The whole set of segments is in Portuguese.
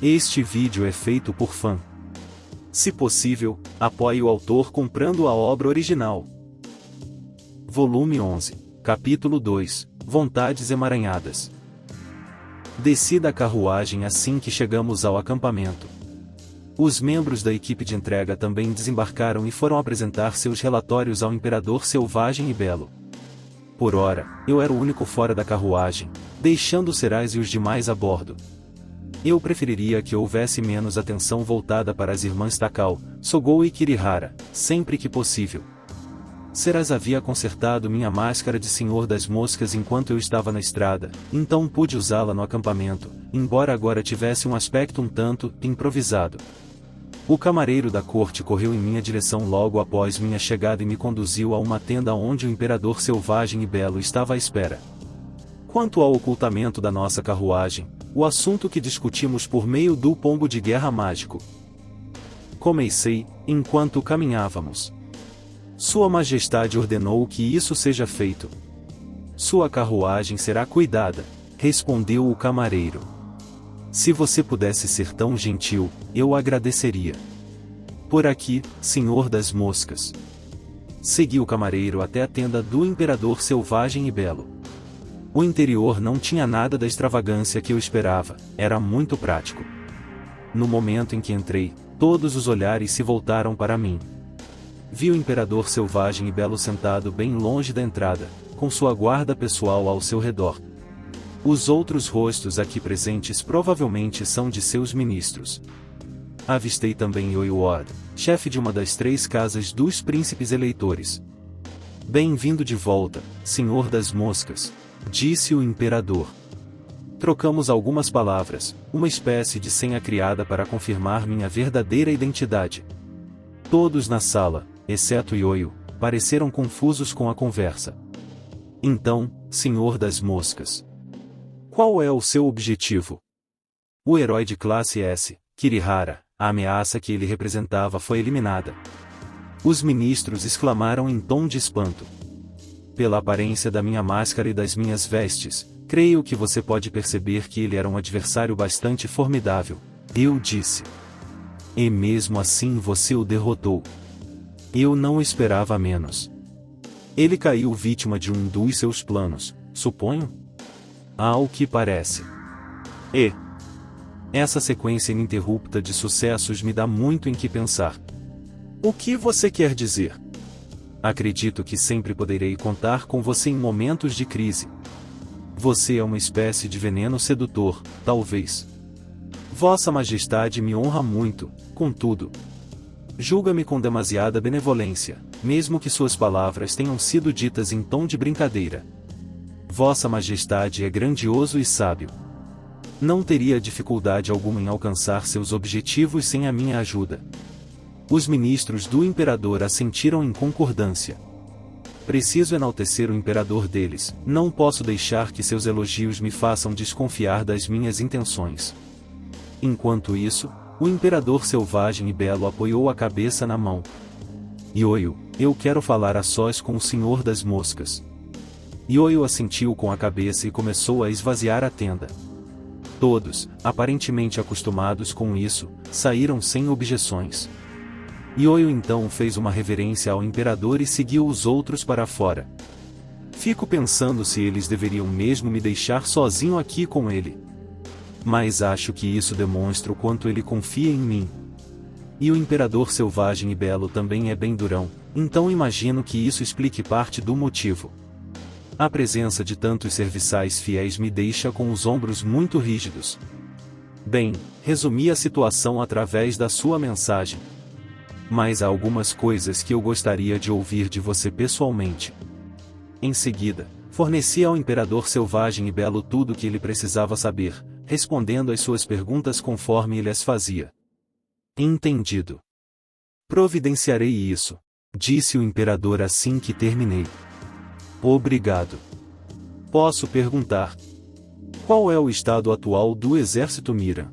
Este vídeo é feito por fã. Se possível, apoie o autor comprando a obra original. Volume 11, Capítulo 2, Vontades Emaranhadas. Desci da carruagem assim que chegamos ao acampamento. Os membros da equipe de entrega também desembarcaram e foram apresentar seus relatórios ao Imperador Selvagem e Belo. Por ora, eu era o único fora da carruagem, deixando Serais e os demais a bordo. Eu preferiria que houvesse menos atenção voltada para as irmãs Takao, Sogou e Kirihara, sempre que possível. Serais havia consertado minha máscara de Senhor das Moscas enquanto eu estava na estrada, então pude usá-la no acampamento, embora agora tivesse um aspecto um tanto improvisado. O camareiro da corte correu em minha direção logo após minha chegada e me conduziu a uma tenda onde o Imperador Selvagem e Belo estava à espera. Quanto ao ocultamento da nossa carruagem, o assunto que discutimos por meio do pombo de guerra mágico. Comecei, enquanto caminhávamos. Sua Majestade ordenou que isso seja feito. Sua carruagem será cuidada, respondeu o camareiro. Se você pudesse ser tão gentil, eu agradeceria. Por aqui, Senhor das Moscas. Segui o camareiro até a tenda do Imperador Selvagem e Belo. O interior não tinha nada da extravagância que eu esperava, era muito prático. No momento em que entrei, todos os olhares se voltaram para mim. Vi o Imperador Selvagem e Belo sentado bem longe da entrada, com sua guarda pessoal ao seu redor. Os outros rostos aqui presentes provavelmente são de seus ministros. Avistei também Yoyo Ward, chefe de uma das 3 casas dos príncipes eleitores. Bem-vindo de volta, Senhor das Moscas, disse o imperador. Trocamos algumas palavras, uma espécie de senha criada para confirmar minha verdadeira identidade. Todos na sala, exceto Yoyo, pareceram confusos com a conversa. Então, Senhor das Moscas, qual é o seu objetivo? O herói de classe S, Kirihara, a ameaça que ele representava foi eliminada. Os ministros exclamaram em tom de espanto. Pela aparência da minha máscara e das minhas vestes, creio que você pode perceber que ele era um adversário bastante formidável, eu disse. E mesmo assim você o derrotou. Eu não esperava menos. Ele caiu vítima de um dos seus planos, suponho? Ao que parece. E essa sequência ininterrupta de sucessos me dá muito em que pensar. O que você quer dizer? Acredito que sempre poderei contar com você em momentos de crise. Você é uma espécie de veneno sedutor, talvez. Vossa Majestade me honra muito, contudo. Julga-me com demasiada benevolência, mesmo que suas palavras tenham sido ditas em tom de brincadeira. Vossa Majestade é grandioso e sábio. Não teria dificuldade alguma em alcançar seus objetivos sem a minha ajuda. Os ministros do imperador assentiram em concordância. Preciso enaltecer o imperador deles, não posso deixar que seus elogios me façam desconfiar das minhas intenções. Enquanto isso, o Imperador Selvagem e Belo apoiou a cabeça na mão. Yoyo, eu quero falar a sós com o Senhor das Moscas. Yoyo assentiu com a cabeça e começou a esvaziar a tenda. Todos, aparentemente acostumados com isso, saíram sem objeções. Yoyo então fez uma reverência ao imperador e seguiu os outros para fora. Fico pensando se eles deveriam mesmo me deixar sozinho aqui com ele. Mas acho que isso demonstra o quanto ele confia em mim. E o Imperador Selvagem e Belo também é bem durão, então imagino que isso explique parte do motivo. A presença de tantos serviçais fiéis me deixa com os ombros muito rígidos. Bem, resumi a situação através da sua mensagem. Mas há algumas coisas que eu gostaria de ouvir de você pessoalmente. Em seguida, forneci ao Imperador Selvagem e Belo tudo o que ele precisava saber, respondendo às suas perguntas conforme ele as fazia. Entendido. Providenciarei isso, disse o imperador assim que terminei. Obrigado. Posso perguntar: qual é o estado atual do exército Mira?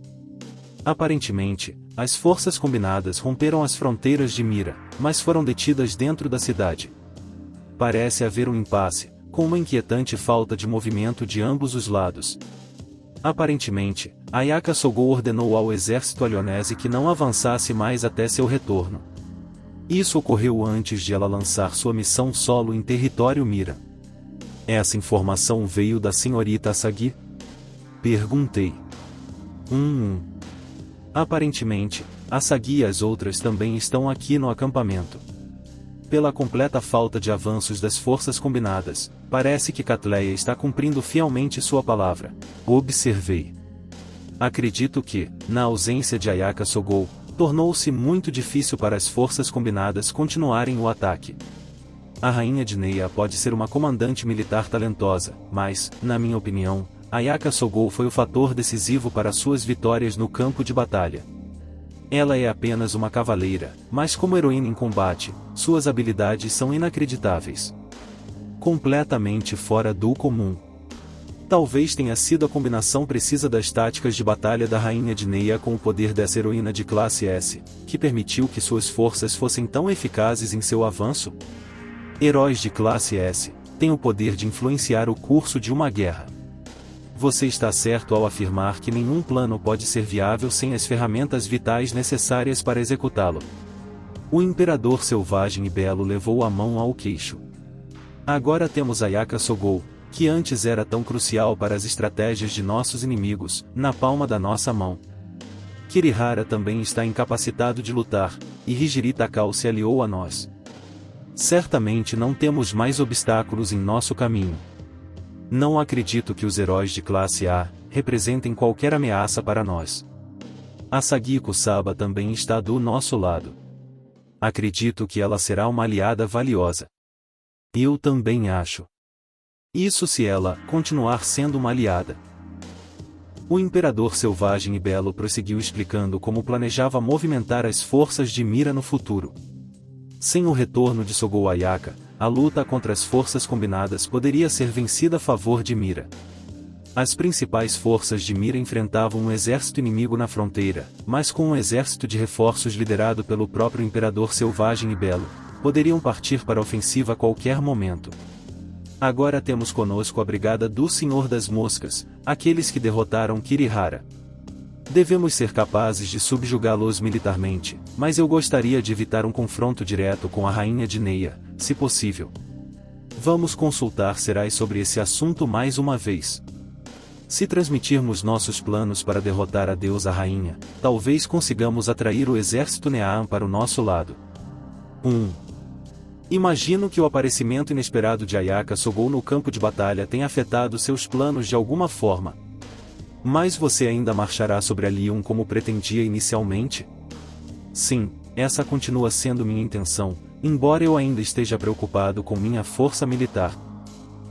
Aparentemente, as forças combinadas romperam as fronteiras de Mira, mas foram detidas dentro da cidade. Parece haver um impasse, com uma inquietante falta de movimento de ambos os lados. Aparentemente, Ayaka Sogou ordenou ao exército alionese que não avançasse mais até seu retorno. Isso ocorreu antes de ela lançar sua missão solo em território Mira. Essa informação veio da senhorita Asagi? Perguntei. Aparentemente, Asagi e as outras também estão aqui no acampamento. Pela completa falta de avanços das forças combinadas, parece que Catleia está cumprindo fielmente sua palavra, observei. Acredito que, na ausência de Ayaka Sogou, tornou-se muito difícil para as forças combinadas continuarem o ataque. A rainha de Neia pode ser uma comandante militar talentosa, mas, na minha opinião, Ayaka Sogou foi o fator decisivo para suas vitórias no campo de batalha. Ela é apenas uma cavaleira, mas como heroína em combate, suas habilidades são inacreditáveis. Completamente fora do comum. Talvez tenha sido a combinação precisa das táticas de batalha da rainha de Neia com o poder dessa heroína de classe S, que permitiu que suas forças fossem tão eficazes em seu avanço. Heróis de classe S têm o poder de influenciar o curso de uma guerra. Você está certo ao afirmar que nenhum plano pode ser viável sem as ferramentas vitais necessárias para executá-lo. O imperador selvagem e belo levou a mão ao queixo. Agora temos Ayaka Sogou, que antes era tão crucial para as estratégias de nossos inimigos, na palma da nossa mão. Kirihara também está incapacitado de lutar, e Hijiri Takao se aliou a nós. Certamente não temos mais obstáculos em nosso caminho. Não acredito que os heróis de classe A representem qualquer ameaça para nós. Asagi Kusaba também está do nosso lado. Acredito que ela será uma aliada valiosa. Eu também acho. Isso se ela continuar sendo uma aliada. O imperador selvagem e belo prosseguiu explicando como planejava movimentar as forças de Mira no futuro. Sem o retorno de Sogou Ayaka, a luta contra as forças combinadas poderia ser vencida a favor de Mira. As principais forças de Mira enfrentavam um exército inimigo na fronteira, mas com um exército de reforços liderado pelo próprio imperador selvagem e belo, poderiam partir para a ofensiva a qualquer momento. Agora temos conosco a brigada do Senhor das Moscas, aqueles que derrotaram Kirihara. Devemos ser capazes de subjugá-los militarmente, mas eu gostaria de evitar um confronto direto com a rainha de Neia, se possível. Vamos consultar Serai sobre esse assunto mais uma vez. Se transmitirmos nossos planos para derrotar a deusa rainha, talvez consigamos atrair o exército Neaan para o nosso lado. Imagino que o aparecimento inesperado de Ayaka Sogou no campo de batalha tenha afetado seus planos de alguma forma. Mas você ainda marchará sobre a Lyon como pretendia inicialmente? Sim, essa continua sendo minha intenção, embora eu ainda esteja preocupado com minha força militar.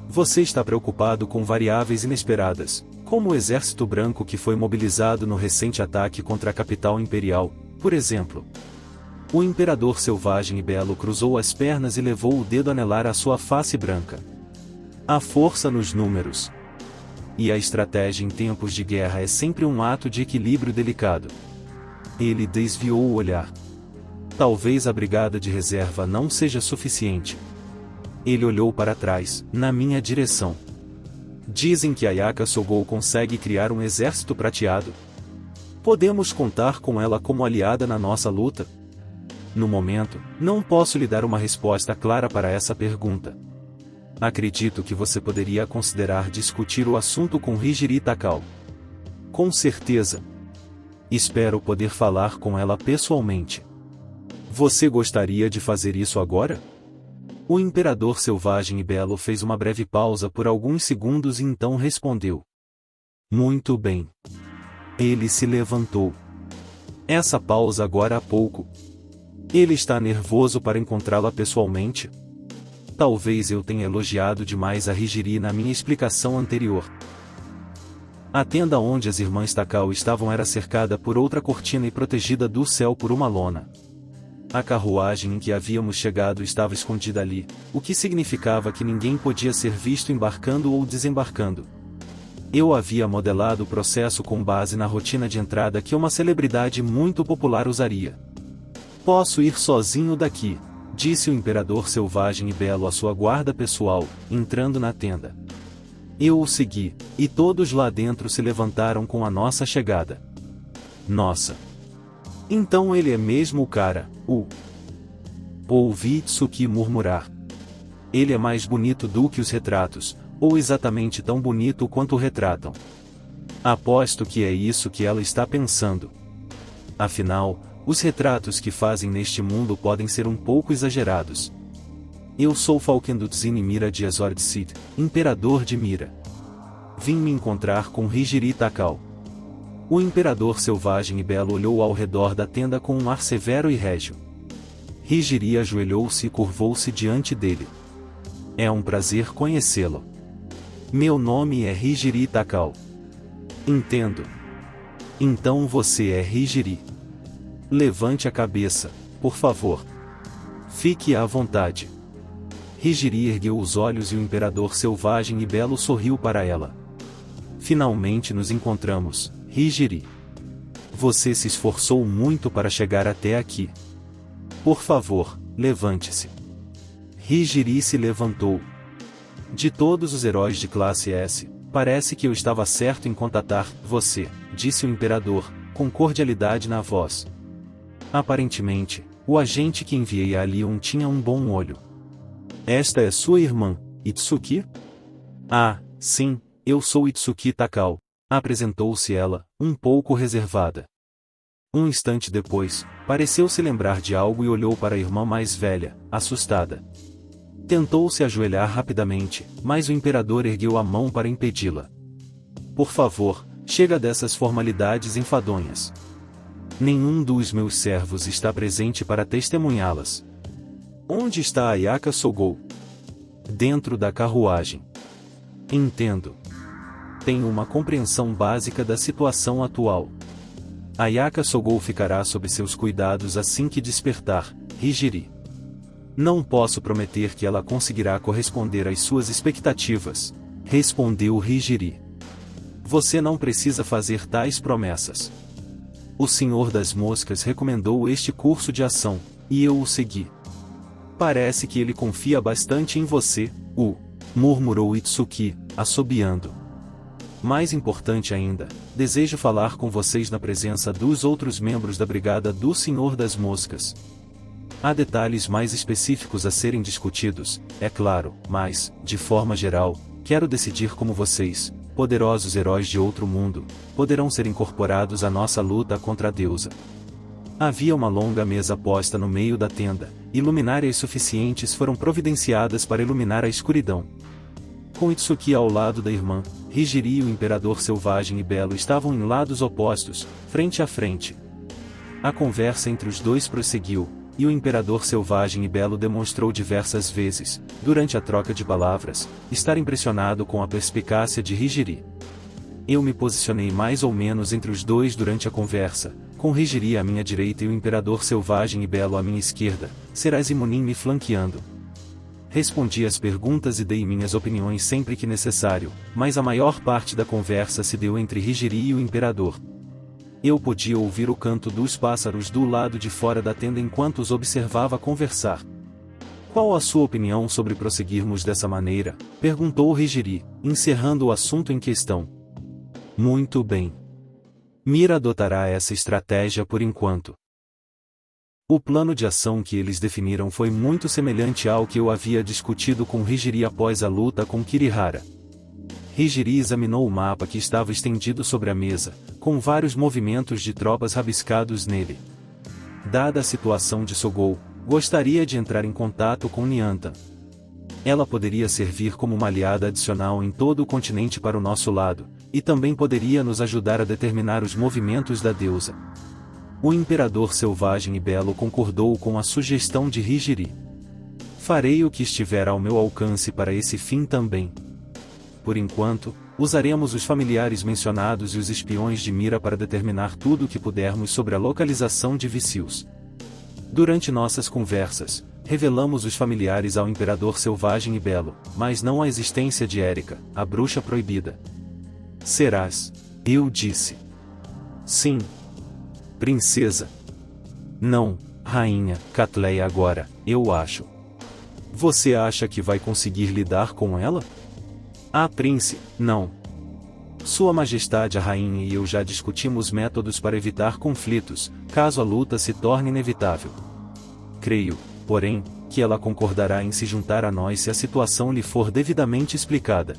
Você está preocupado com variáveis inesperadas, como o exército branco que foi mobilizado no recente ataque contra a capital imperial, por exemplo. O imperador selvagem e belo cruzou as pernas e levou o dedo a anelar a sua face branca. A força nos números. E a estratégia em tempos de guerra é sempre um ato de equilíbrio delicado. Ele desviou o olhar. Talvez a brigada de reserva não seja suficiente. Ele olhou para trás, na minha direção. Dizem que Ayaka Sogou consegue criar um exército prateado. Podemos contar com ela como aliada na nossa luta? No momento, não posso lhe dar uma resposta clara para essa pergunta. Acredito que você poderia considerar discutir o assunto com Hijiri Takao. Com certeza. Espero poder falar com ela pessoalmente. Você gostaria de fazer isso agora? O imperador selvagem e belo fez uma breve pausa por alguns segundos e então respondeu. Muito bem. Ele se levantou. Essa pausa agora há pouco. Ele está nervoso para encontrá-la pessoalmente? Talvez eu tenha elogiado demais a Hijiri na minha explicação anterior. A tenda onde as irmãs Takao estavam era cercada por outra cortina e protegida do céu por uma lona. A carruagem em que havíamos chegado estava escondida ali, o que significava que ninguém podia ser visto embarcando ou desembarcando. Eu havia modelado o processo com base na rotina de entrada que uma celebridade muito popular usaria. Posso ir sozinho daqui, disse o imperador selvagem e belo à sua guarda pessoal, entrando na tenda. Eu o segui, e todos lá dentro se levantaram com a nossa chegada. Nossa! Então ele é mesmo o cara, ouvi Itsuki murmurar. Ele é mais bonito do que os retratos, ou exatamente tão bonito quanto o retratam. Aposto que é isso que ela está pensando. Afinal, os retratos que fazem neste mundo podem ser um pouco exagerados. Eu sou Falkendutzin Mira de Azordsid, imperador de Mira. Vim me encontrar com Hijiri Takao. O imperador selvagem e belo olhou ao redor da tenda com um ar severo e régio. Hijiri ajoelhou-se e curvou-se diante dele. É um prazer conhecê-lo. Meu nome é Hijiri Takao. Entendo. Então você é Hijiri. Levante a cabeça, por favor. Fique à vontade. Hijiri ergueu os olhos e o imperador selvagem e belo sorriu para ela. Finalmente nos encontramos, Hijiri. Você se esforçou muito para chegar até aqui. Por favor, levante-se. Hijiri se levantou. De todos os heróis de classe S, parece que eu estava certo em contatar você, disse o imperador, com cordialidade na voz. Aparentemente, o agente que enviei a Lyon tinha um bom olho. Esta é sua irmã, Itsuki? Ah, sim, eu sou Itsuki Takao, apresentou-se ela, um pouco reservada. Um instante depois, pareceu se lembrar de algo e olhou para a irmã mais velha, assustada. Tentou se ajoelhar rapidamente, mas o imperador ergueu a mão para impedi-la. Por favor, chega dessas formalidades enfadonhas. Nenhum dos meus servos está presente para testemunhá-las. Onde está Ayaka Sogou? Dentro da carruagem. Entendo. Tenho uma compreensão básica da situação atual. Ayaka Sogou ficará sob seus cuidados assim que despertar, Hijiri. Não posso prometer que ela conseguirá corresponder às suas expectativas, respondeu Hijiri. Você não precisa fazer tais promessas. O Senhor das Moscas recomendou este curso de ação, e eu o segui. Parece que ele confia bastante em você, murmurou Itsuki, assobiando. Mais importante ainda, desejo falar com vocês na presença dos outros membros da Brigada do Senhor das Moscas. Há detalhes mais específicos a serem discutidos, é claro, mas, de forma geral, quero decidir como vocês, poderosos heróis de outro mundo, poderão ser incorporados à nossa luta contra a deusa. Havia uma longa mesa posta no meio da tenda, e luminárias suficientes foram providenciadas para iluminar a escuridão. Com Itsuki ao lado da irmã, Hijiri e o imperador selvagem e belo estavam em lados opostos, frente a frente. A conversa entre os dois prosseguiu, e o imperador selvagem e belo demonstrou diversas vezes, durante a troca de palavras, estar impressionado com a perspicácia de Hijiri. Eu me posicionei mais ou menos entre os dois durante a conversa, com Hijiri à minha direita e o imperador selvagem e belo à minha esquerda, Serás e Munin me flanqueando. Respondi às perguntas e dei minhas opiniões sempre que necessário, mas a maior parte da conversa se deu entre Hijiri e o imperador. Eu podia ouvir o canto dos pássaros do lado de fora da tenda enquanto os observava conversar. Qual a sua opinião sobre prosseguirmos dessa maneira? Perguntou Hijiri, encerrando o assunto em questão. Muito bem. Mira adotará essa estratégia por enquanto. O plano de ação que eles definiram foi muito semelhante ao que eu havia discutido com Hijiri após a luta com Kirihara. Hijiri examinou o mapa que estava estendido sobre a mesa, com vários movimentos de tropas rabiscados nele. Dada a situação de Sogou, gostaria de entrar em contato com Niantan. Ela poderia servir como uma aliada adicional em todo o continente para o nosso lado, e também poderia nos ajudar a determinar os movimentos da deusa. O imperador selvagem e belo concordou com a sugestão de Hijiri. Farei o que estiver ao meu alcance para esse fim também. Por enquanto, usaremos os familiares mencionados e os espiões de Mira para determinar tudo o que pudermos sobre a localização de Vicius. Durante nossas conversas, revelamos os familiares ao imperador selvagem e belo, mas não a existência de Erika, a bruxa proibida. Serás, eu disse. Sim. Princesa. Não, rainha, Catleia agora, eu acho. Você acha que vai conseguir lidar com ela? Ah, príncipe, não. Sua Majestade a Rainha e eu já discutimos métodos para evitar conflitos, caso a luta se torne inevitável. Creio, porém, que ela concordará em se juntar a nós se a situação lhe for devidamente explicada.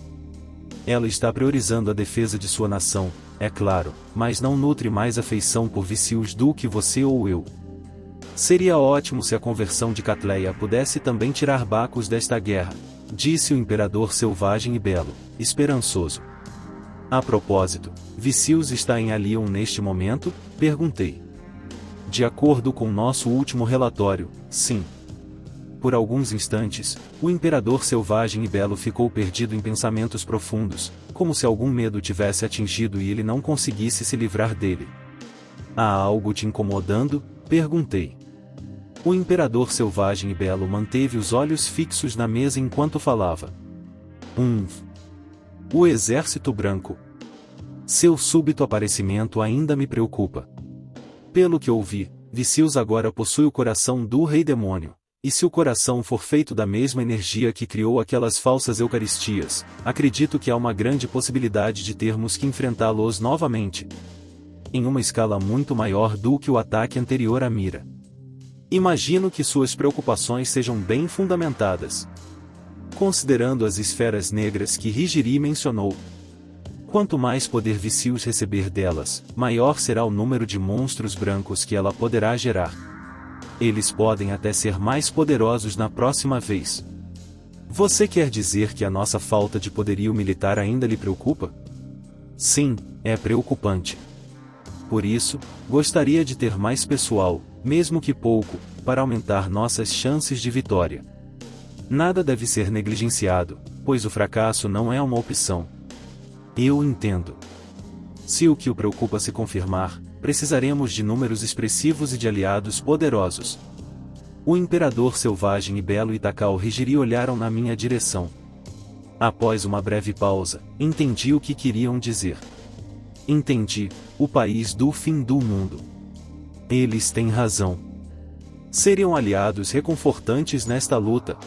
Ela está priorizando a defesa de sua nação, é claro, mas não nutre mais afeição por Vicious do que você ou eu. Seria ótimo se a conversão de Catleia pudesse também tirar Bacchus desta guerra, disse o imperador selvagem e belo, esperançoso. A propósito, Vicious está em Alion neste momento? Perguntei. De acordo com nosso último relatório, sim. Por alguns instantes, o imperador selvagem e belo ficou perdido em pensamentos profundos, como se algum medo tivesse atingido e ele não conseguisse se livrar dele. Há algo te incomodando? Perguntei. O imperador selvagem e belo manteve os olhos fixos na mesa enquanto falava. O exército branco. Seu súbito aparecimento ainda me preocupa. Pelo que ouvi, Vicious agora possui o coração do rei demônio, e se o coração for feito da mesma energia que criou aquelas falsas eucaristias, acredito que há uma grande possibilidade de termos que enfrentá-los novamente. Em uma escala muito maior do que o ataque anterior a Mira. Imagino que suas preocupações sejam bem fundamentadas. Considerando as esferas negras que Rigiri mencionou. Quanto mais poder Vicious receber delas, maior será o número de monstros brancos que ela poderá gerar. Eles podem até ser mais poderosos na próxima vez. Você quer dizer que a nossa falta de poderio militar ainda lhe preocupa? Sim, é preocupante. Por isso, gostaria de ter mais pessoal, mesmo que pouco, para aumentar nossas chances de vitória. Nada deve ser negligenciado, pois o fracasso não é uma opção. Eu entendo. Se o que o preocupa se confirmar, precisaremos de números expressivos e de aliados poderosos. O imperador selvagem e belo e Takao Rigiri olharam na minha direção. Após uma breve pausa, entendi o que queriam dizer. Entendi, o país do fim do mundo. Eles têm razão. Seriam aliados reconfortantes nesta luta.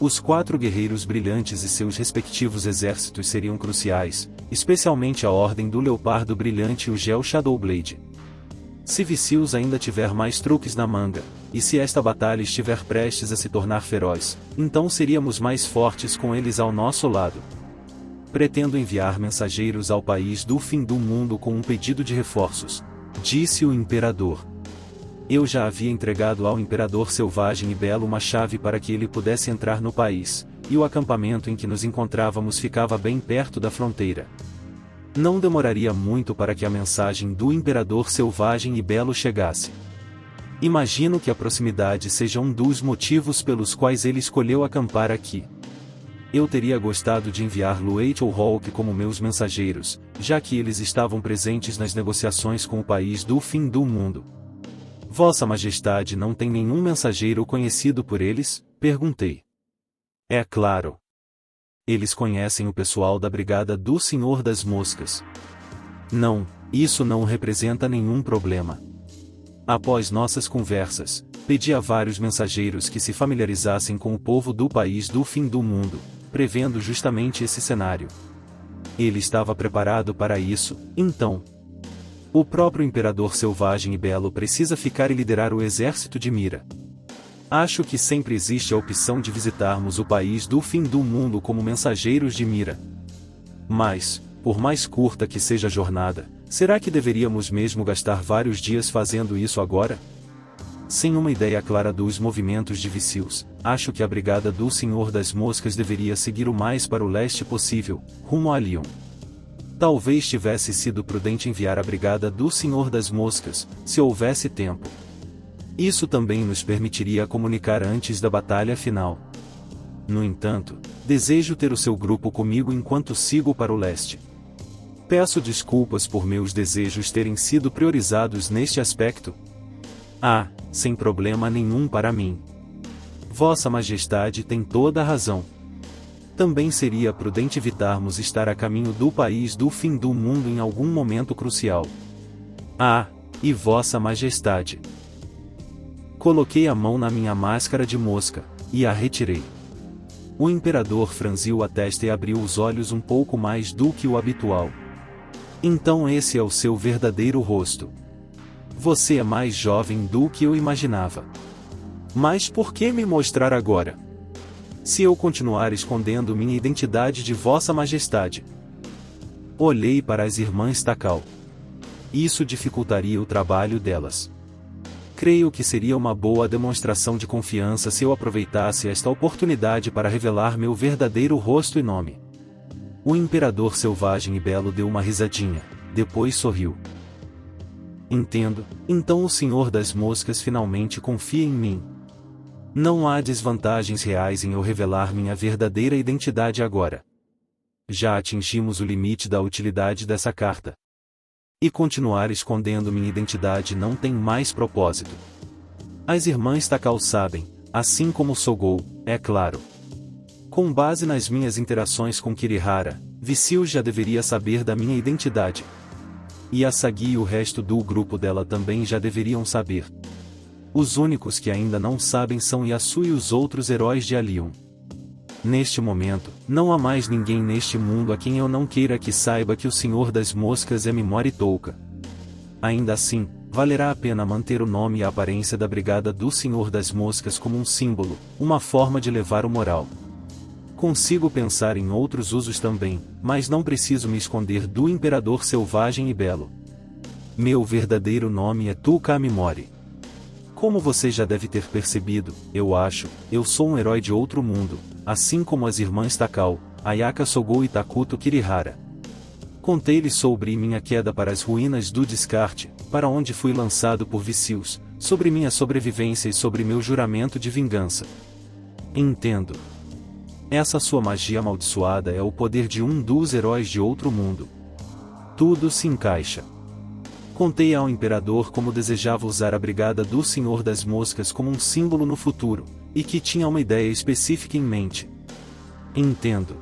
Os 4 guerreiros brilhantes e seus respectivos exércitos seriam cruciais, especialmente a Ordem do Leopardo Brilhante e o Gel Shadowblade. Se Vicious ainda tiver mais truques na manga, e se esta batalha estiver prestes a se tornar feroz, então seríamos mais fortes com eles ao nosso lado. Pretendo enviar mensageiros ao país do fim do mundo com um pedido de reforços, disse o imperador. Eu já havia entregado ao imperador selvagem e belo uma chave para que ele pudesse entrar no país, e o acampamento em que nos encontrávamos ficava bem perto da fronteira. Não demoraria muito para que a mensagem do imperador selvagem e belo chegasse. Imagino que a proximidade seja um dos motivos pelos quais ele escolheu acampar aqui. Eu teria gostado de enviar Luate ou Hawk como meus mensageiros, já que eles estavam presentes nas negociações com o país do fim do mundo. Vossa Majestade não tem nenhum mensageiro conhecido por eles? Perguntei. É claro. Eles conhecem o pessoal da Brigada do Senhor das Moscas. Não, isso não representa nenhum problema. Após nossas conversas, pedi a vários mensageiros que se familiarizassem com o povo do país do fim do mundo, prevendo justamente esse cenário. Ele estava preparado para isso, então. O próprio Imperador Selvagem e Belo precisa ficar e liderar o exército de Mira. Acho que sempre existe a opção de visitarmos o país do fim do mundo como mensageiros de Mira. Mas, por mais curta que seja a jornada, será que deveríamos mesmo gastar vários dias fazendo isso agora? Sem uma ideia clara dos movimentos de Vicious, acho que a Brigada do Senhor das Moscas deveria seguir o mais para o leste possível, rumo a Lyon. Talvez tivesse sido prudente enviar a Brigada do Senhor das Moscas, se houvesse tempo. Isso também nos permitiria comunicar antes da batalha final. No entanto, desejo ter o seu grupo comigo enquanto sigo para o leste. Peço desculpas por meus desejos terem sido priorizados neste aspecto. Ah, sem problema nenhum para mim. Vossa Majestade tem toda a razão. Também seria prudente evitarmos estar a caminho do país do fim do mundo em algum momento crucial. Ah, e Vossa Majestade. Coloquei a mão na minha máscara de mosca, e a retirei. O imperador franziu a testa e abriu os olhos um pouco mais do que o habitual. Então esse é o seu verdadeiro rosto. Você é mais jovem do que eu imaginava. Mas por que me mostrar agora? Se eu continuar escondendo minha identidade de Vossa Majestade. Olhei para as irmãs Takao. Isso dificultaria o trabalho delas. Creio que seria uma boa demonstração de confiança se eu aproveitasse esta oportunidade para revelar meu verdadeiro rosto e nome. O imperador selvagem e belo deu uma risadinha, depois sorriu. Entendo, então o Senhor das Moscas finalmente confia em mim. Não há desvantagens reais em eu revelar minha verdadeira identidade agora. Já atingimos o limite da utilidade dessa carta. E continuar escondendo minha identidade não tem mais propósito. As irmãs Takao sabem, assim como Sogou, é claro. Com base nas minhas interações com Kirihara, Vicious já deveria saber da minha identidade. E a Sagi e o resto do grupo dela também já deveriam saber. Os únicos que ainda não sabem são Yasu e os outros heróis de Alion. Neste momento, não há mais ninguém neste mundo a quem eu não queira que saiba que o Senhor das Moscas é Mimori Touka. Ainda assim, valerá a pena manter o nome e a aparência da Brigada do Senhor das Moscas como um símbolo, uma forma de levar o moral. Consigo pensar em outros usos também, mas não preciso me esconder do Imperador Selvagem e Belo. Meu verdadeiro nome é Touka Mimori. Como você já deve ter percebido, eu sou um herói de outro mundo, assim como as irmãs Takao, Ayaka Sogou e Takuto Kirihara. Contei-lhes sobre minha queda para as ruínas do descarte, para onde fui lançado por Vicious, sobre minha sobrevivência e sobre meu juramento de vingança. Entendo. Essa sua magia amaldiçoada é o poder de um dos heróis de outro mundo. Tudo se encaixa. Contei ao imperador como desejava usar a Brigada do Senhor das Moscas como um símbolo no futuro, e que tinha uma ideia específica em mente. Entendo.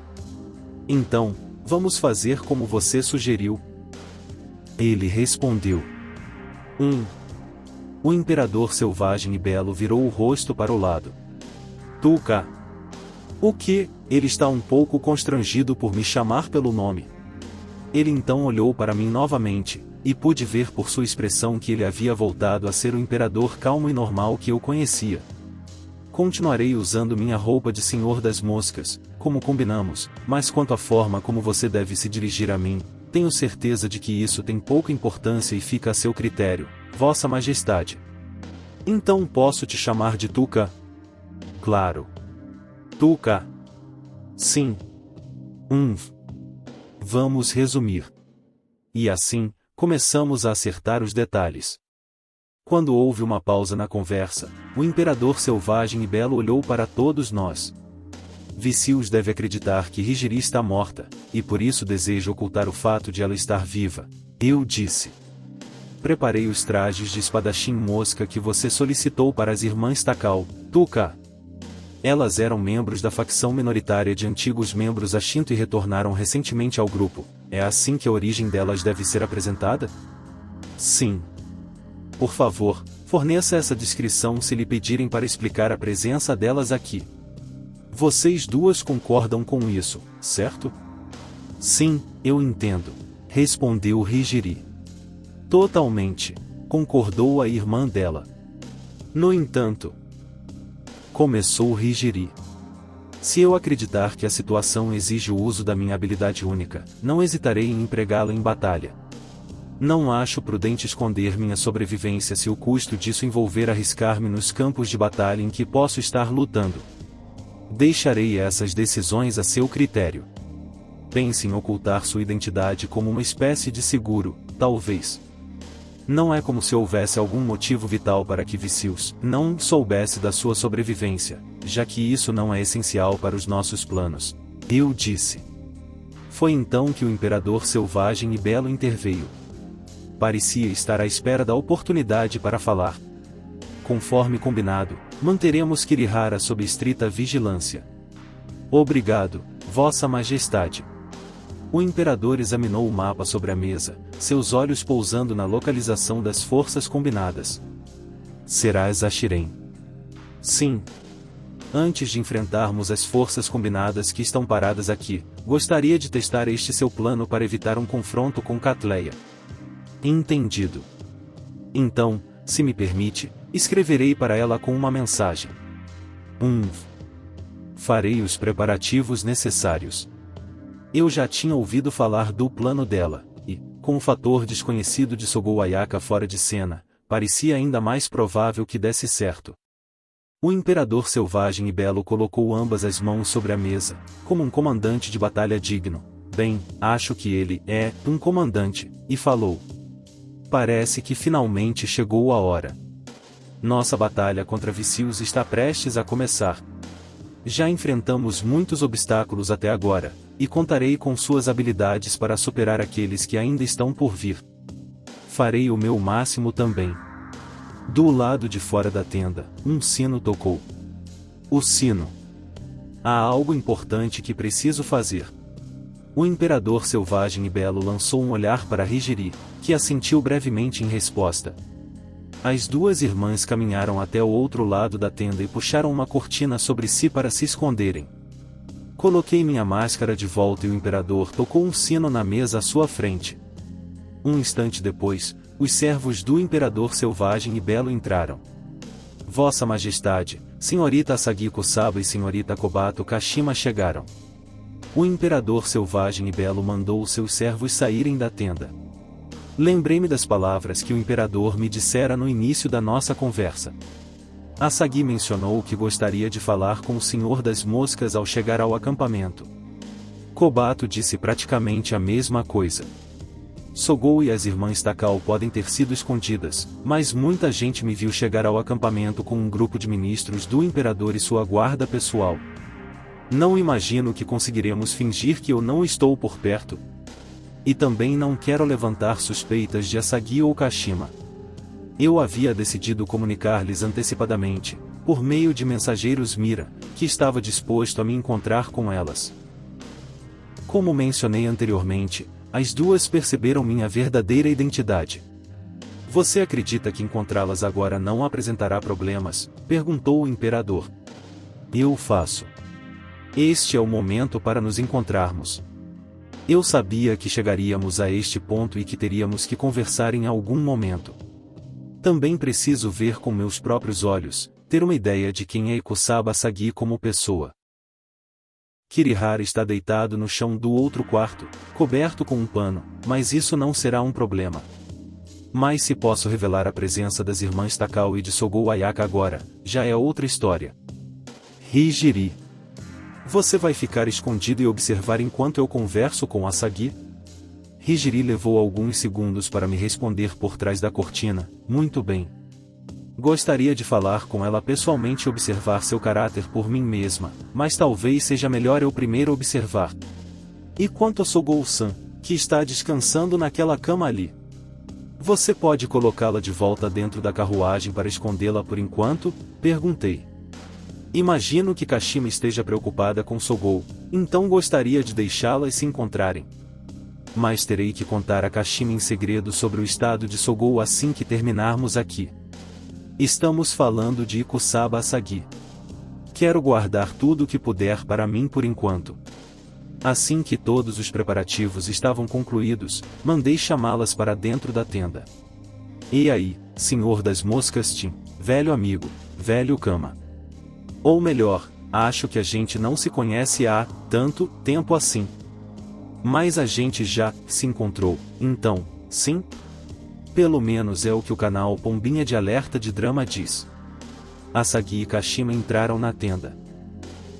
Então, vamos fazer como você sugeriu. Ele respondeu. O imperador selvagem e belo virou o rosto para o lado. Touka. O que? Ele está um pouco constrangido por me chamar pelo nome. Ele então olhou para mim novamente, e pude ver por sua expressão que ele havia voltado a ser o imperador calmo e normal que eu conhecia. Continuarei usando minha roupa de Senhor das Moscas, como combinamos, mas quanto à forma como você deve se dirigir a mim, tenho certeza de que isso tem pouca importância e fica a seu critério, Vossa Majestade. Então posso te chamar de Touka? Claro. Touka. Sim. Vamos resumir. E assim, começamos a acertar os detalhes. Quando houve uma pausa na conversa, o imperador selvagem e belo olhou para todos nós. Vicious deve acreditar que Hijiri está morta, e por isso deseja ocultar o fato de ela estar viva. Eu disse. Preparei os trajes de espadachim mosca que você solicitou para as irmãs Takao, Touka. Elas eram membros da facção minoritária de antigos membros da Shinto e retornaram recentemente ao grupo. É assim que a origem delas deve ser apresentada? Sim. Por favor, forneça essa descrição se lhe pedirem para explicar a presença delas aqui. Vocês duas concordam com isso, certo? Sim, eu entendo, respondeu Hijiri. Totalmente, concordou a irmã dela. No entanto, começou Hijiri. Se eu acreditar que a situação exige o uso da minha habilidade única, não hesitarei em empregá-la em batalha. Não acho prudente esconder minha sobrevivência se o custo disso envolver arriscar-me nos campos de batalha em que posso estar lutando. Deixarei essas decisões a seu critério. Pense em ocultar sua identidade como uma espécie de seguro, talvez. Não é como se houvesse algum motivo vital para que Vicious não soubesse da sua sobrevivência, já que isso não é essencial para os nossos planos. Eu disse. Foi então que o imperador selvagem e belo interveio. Parecia estar à espera da oportunidade para falar. Conforme combinado, manteremos Kirihara sob estrita vigilância. Obrigado, Vossa Majestade. O imperador examinou o mapa sobre a mesa, seus olhos pousando na localização das forças combinadas. Serás a Shiren. Sim. Antes de enfrentarmos as forças combinadas que estão paradas aqui, gostaria de testar este seu plano para evitar um confronto com Catleia. Entendido. Então, se me permite, escreverei para ela com uma mensagem. Farei os preparativos necessários. Eu já tinha ouvido falar do plano dela, e, com o fator desconhecido de Sogou Ayaka fora de cena, parecia ainda mais provável que desse certo. O imperador selvagem e belo colocou ambas as mãos sobre a mesa, como um comandante de batalha digno. Bem, acho que ele é um comandante, e falou. Parece que finalmente chegou a hora. Nossa batalha contra Vicious está prestes a começar. Já enfrentamos muitos obstáculos até agora, e contarei com suas habilidades para superar aqueles que ainda estão por vir. Farei o meu máximo também. Do lado de fora da tenda, um sino tocou. O sino. Há algo importante que preciso fazer. O imperador selvagem e belo lançou um olhar para Higiri, que assentiu brevemente em resposta. As duas irmãs caminharam até o outro lado da tenda e puxaram uma cortina sobre si para se esconderem. Coloquei minha máscara de volta e o imperador tocou um sino na mesa à sua frente. Um instante depois, os servos do imperador selvagem e belo entraram. Vossa Majestade, senhorita Asagi Kusaba e senhorita Kobato Kashima chegaram. O imperador selvagem e belo mandou os seus servos saírem da tenda. Lembrei-me das palavras que o imperador me dissera no início da nossa conversa. Asagi mencionou que gostaria de falar com o Senhor das Moscas ao chegar ao acampamento. Kobato disse praticamente a mesma coisa. Sogou e as irmãs Takao podem ter sido escondidas, mas muita gente me viu chegar ao acampamento com um grupo de ministros do imperador e sua guarda pessoal. Não imagino que conseguiremos fingir que eu não estou por perto. E também não quero levantar suspeitas de Asagi ou Kashima. Eu havia decidido comunicar-lhes antecipadamente, por meio de mensageiros Mira, que estava disposto a me encontrar com elas. Como mencionei anteriormente, as duas perceberam minha verdadeira identidade. Você acredita que encontrá-las agora não apresentará problemas? Perguntou o imperador. Eu faço. Este é o momento para nos encontrarmos. Eu sabia que chegaríamos a este ponto e que teríamos que conversar em algum momento. Também preciso ver com meus próprios olhos, ter uma ideia de quem é Ikusaba Asagi como pessoa. Kirihara está deitado no chão do outro quarto, coberto com um pano, mas isso não será um problema. Mas se posso revelar a presença das irmãs Takao e de Sogou Ayaka agora, já é outra história. Higiri. Você vai ficar escondido e observar enquanto eu converso com Asagi? Higiri levou alguns segundos para me responder por trás da cortina. Muito bem. Gostaria de falar com ela pessoalmente e observar seu caráter por mim mesma, mas talvez seja melhor eu primeiro observar. E quanto a Sogou-san, que está descansando naquela cama ali? Você pode colocá-la de volta dentro da carruagem para escondê-la por enquanto? Perguntei. Imagino que Kashima esteja preocupada com Sogou, então gostaria de deixá-las se encontrarem. Mas terei que contar a Kashima em segredo sobre o estado de Sogou assim que terminarmos aqui. Estamos falando de Ikusaba Asagi. Quero guardar tudo o que puder para mim por enquanto. Assim que todos os preparativos estavam concluídos, mandei chamá-las para dentro da tenda. E aí, senhor das moscas Tim, velho amigo, velho Kama. Ou melhor, acho que a gente não se conhece há tanto tempo assim. Mas a gente já se encontrou, então, sim? Pelo menos é o que o canal Pombinha de Alerta de Drama diz. Asagi e Kashima entraram na tenda.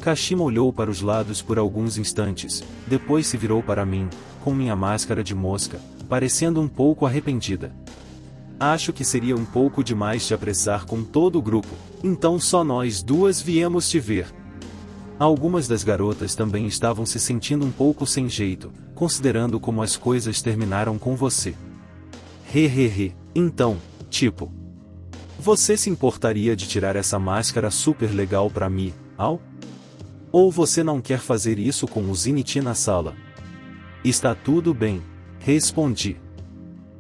Kashima olhou para os lados por alguns instantes, depois se virou para mim, com minha máscara de mosca, parecendo um pouco arrependida. Acho que seria um pouco demais te apressar com todo o grupo, então só nós duas viemos te ver. Algumas das garotas também estavam se sentindo um pouco sem jeito, considerando como as coisas terminaram com você. Então, tipo. Você se importaria de tirar essa máscara super legal pra mim, ao? Ou você não quer fazer isso com o Zenitsu na sala? Está tudo bem, respondi.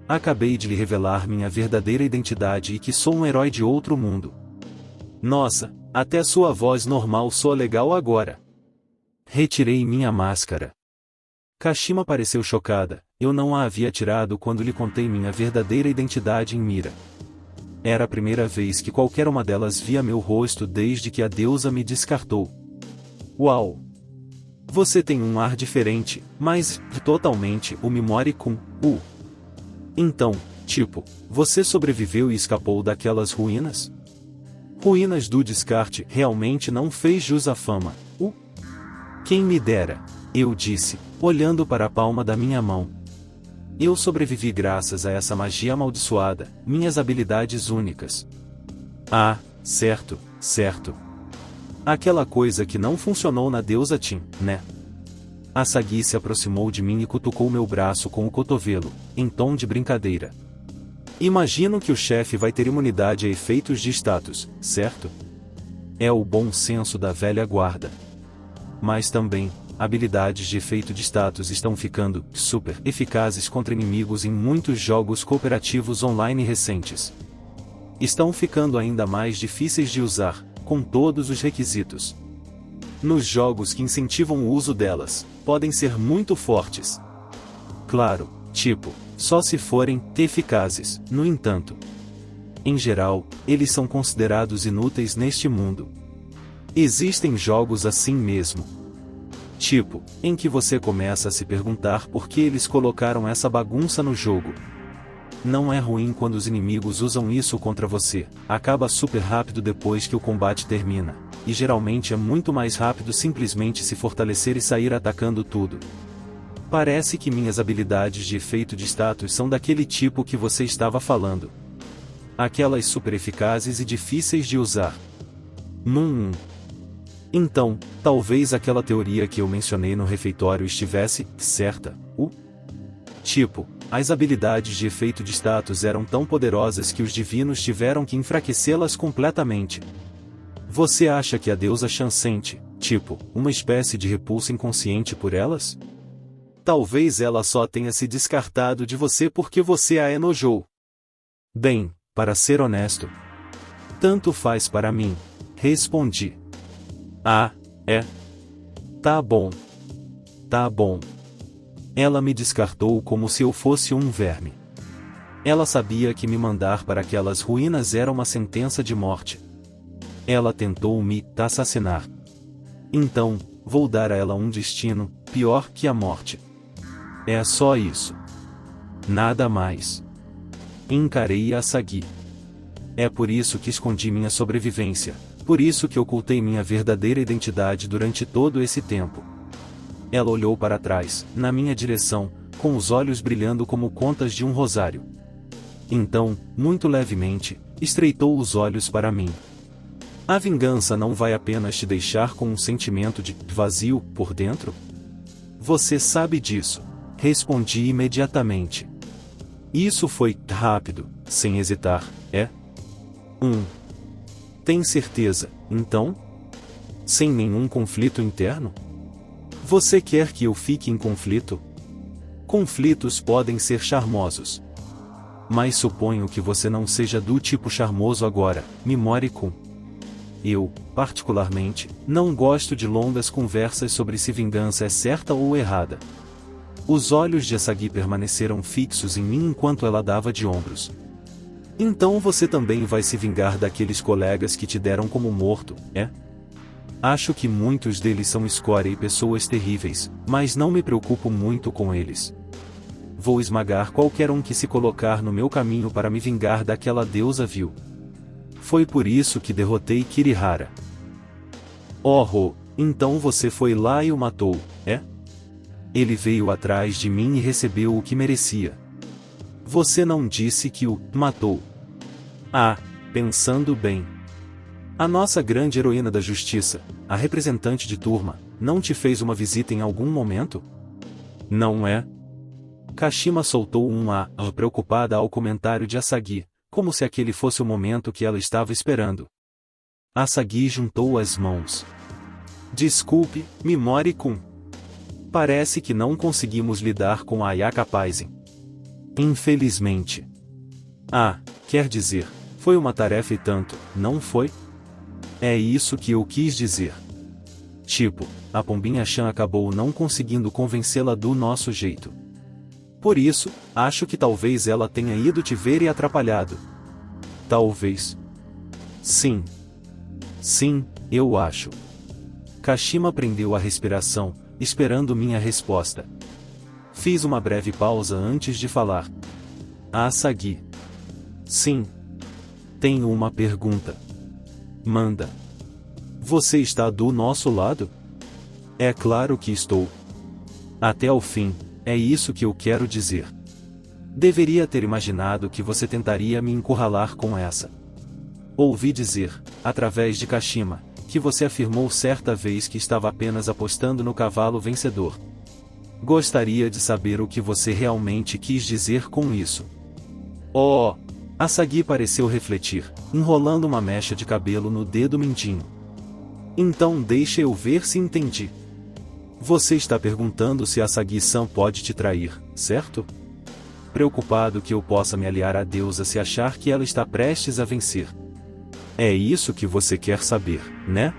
Acabei de lhe revelar minha verdadeira identidade e que sou um herói de outro mundo. Nossa, Até sua voz normal soa legal agora. Retirei minha máscara. Kashima pareceu chocada. Eu não a havia tirado quando lhe contei minha verdadeira identidade em Mira. Era a primeira vez que qualquer uma delas via meu rosto desde que a deusa me descartou. Uau! Você tem um ar diferente, mas, totalmente, o Mimori-kun. Então, tipo, você sobreviveu e escapou daquelas ruínas? Ruínas do descarte realmente não fez jus à fama. Quem me dera, eu disse, olhando para a palma da minha mão. Eu sobrevivi graças a essa magia amaldiçoada, minhas habilidades únicas. Ah, certo, certo. Aquela coisa que não funcionou na deusa Tin, né? Asagi se aproximou de mim e cutucou meu braço com o cotovelo, em tom de brincadeira. Imagino que o chefe vai ter imunidade a efeitos de status, certo? É o bom senso da velha guarda. Mas também, habilidades de efeito de status estão ficando super eficazes contra inimigos em muitos jogos cooperativos online recentes. Estão ficando ainda mais difíceis de usar, com todos os requisitos. Nos jogos que incentivam o uso delas, podem ser muito fortes. Claro, tipo, só se forem eficazes, no entanto. Em geral, eles são considerados inúteis neste mundo. Existem jogos assim mesmo. Tipo, em que você começa a se perguntar por que eles colocaram essa bagunça no jogo. Não é ruim quando os inimigos usam isso contra você, acaba super rápido depois que o combate termina, e geralmente é muito mais rápido simplesmente se fortalecer e sair atacando tudo. Parece que minhas habilidades de efeito de status são daquele tipo que você estava falando. Aquelas super eficazes e difíceis de usar. Então, talvez aquela teoria que eu mencionei no refeitório estivesse certa. Tipo, as habilidades de efeito de status eram tão poderosas que os divinos tiveram que enfraquecê-las completamente. Você acha que a deusa Shan sente, tipo, uma espécie de repulsa inconsciente por elas? Talvez ela só tenha se descartado de você porque você a enojou. Bem, para ser honesto, tanto faz para mim, respondi. Ah, é? Tá bom. Tá bom. Ela me descartou como se eu fosse um verme. Ela sabia que me mandar para aquelas ruínas era uma sentença de morte. Ela tentou me assassinar. Então, vou dar a ela um destino, pior que a morte. É só isso. Nada mais. Encarei Asagi. É por isso que escondi minha sobrevivência, por isso que ocultei minha verdadeira identidade durante todo esse tempo. Ela olhou para trás, na minha direção, com os olhos brilhando como contas de um rosário. Então, muito levemente, estreitou os olhos para mim. A vingança não vai apenas te deixar com um sentimento de vazio por dentro? Você sabe disso, respondi imediatamente. Isso foi rápido, sem hesitar, é? Tem certeza, então? Sem nenhum conflito interno? Você quer que eu fique em conflito? Conflitos podem ser charmosos. Mas suponho que você não seja do tipo charmoso agora, Mimori-kun. Eu, particularmente, não gosto de longas conversas sobre se vingança é certa ou errada. Os olhos de Asagi permaneceram fixos em mim enquanto ela dava de ombros. Então você também vai se vingar daqueles colegas que te deram como morto, é? Acho que muitos deles são escória e pessoas terríveis, mas não me preocupo muito com eles. Vou esmagar qualquer um que se colocar no meu caminho para me vingar daquela deusa vil. Foi por isso que derrotei Kirihara. Então você foi lá e o matou, é? Ele veio atrás de mim e recebeu o que merecia. Você não disse que o matou. Ah, pensando bem. A nossa grande heroína da justiça, a representante de turma, não te fez uma visita em algum momento? Não é? Kashima soltou preocupada ao comentário de Asagi, como se aquele fosse o momento que ela estava esperando. Asagi juntou as mãos. Desculpe, Mimori-kun. Parece que não conseguimos lidar com a Ayaka Paizen. Infelizmente. Quer dizer, foi uma tarefa e tanto, não foi? É isso que eu quis dizer. Tipo, a Pombinha-chan acabou não conseguindo convencê-la do nosso jeito. Por isso, acho que talvez ela tenha ido te ver e atrapalhado. Talvez. Sim. Sim, eu acho. Kashima prendeu a respiração, esperando minha resposta. Fiz uma breve pausa antes de falar. Asagi. Sim. Tenho uma pergunta. Manda. Você está do nosso lado? É claro que estou. Até ao fim, é isso que eu quero dizer. Deveria ter imaginado que você tentaria me encurralar com essa. Ouvi dizer, através de Kashima, que você afirmou certa vez que estava apenas apostando no cavalo vencedor. Gostaria de saber o que você realmente quis dizer com isso. Oh! Asagi pareceu refletir, enrolando uma mecha de cabelo no dedo mindinho. Então deixa eu ver se entendi. Você está perguntando se Asagi-san pode te trair, certo? Preocupado que eu possa me aliar à deusa se achar que ela está prestes a vencer. É isso que você quer saber, né?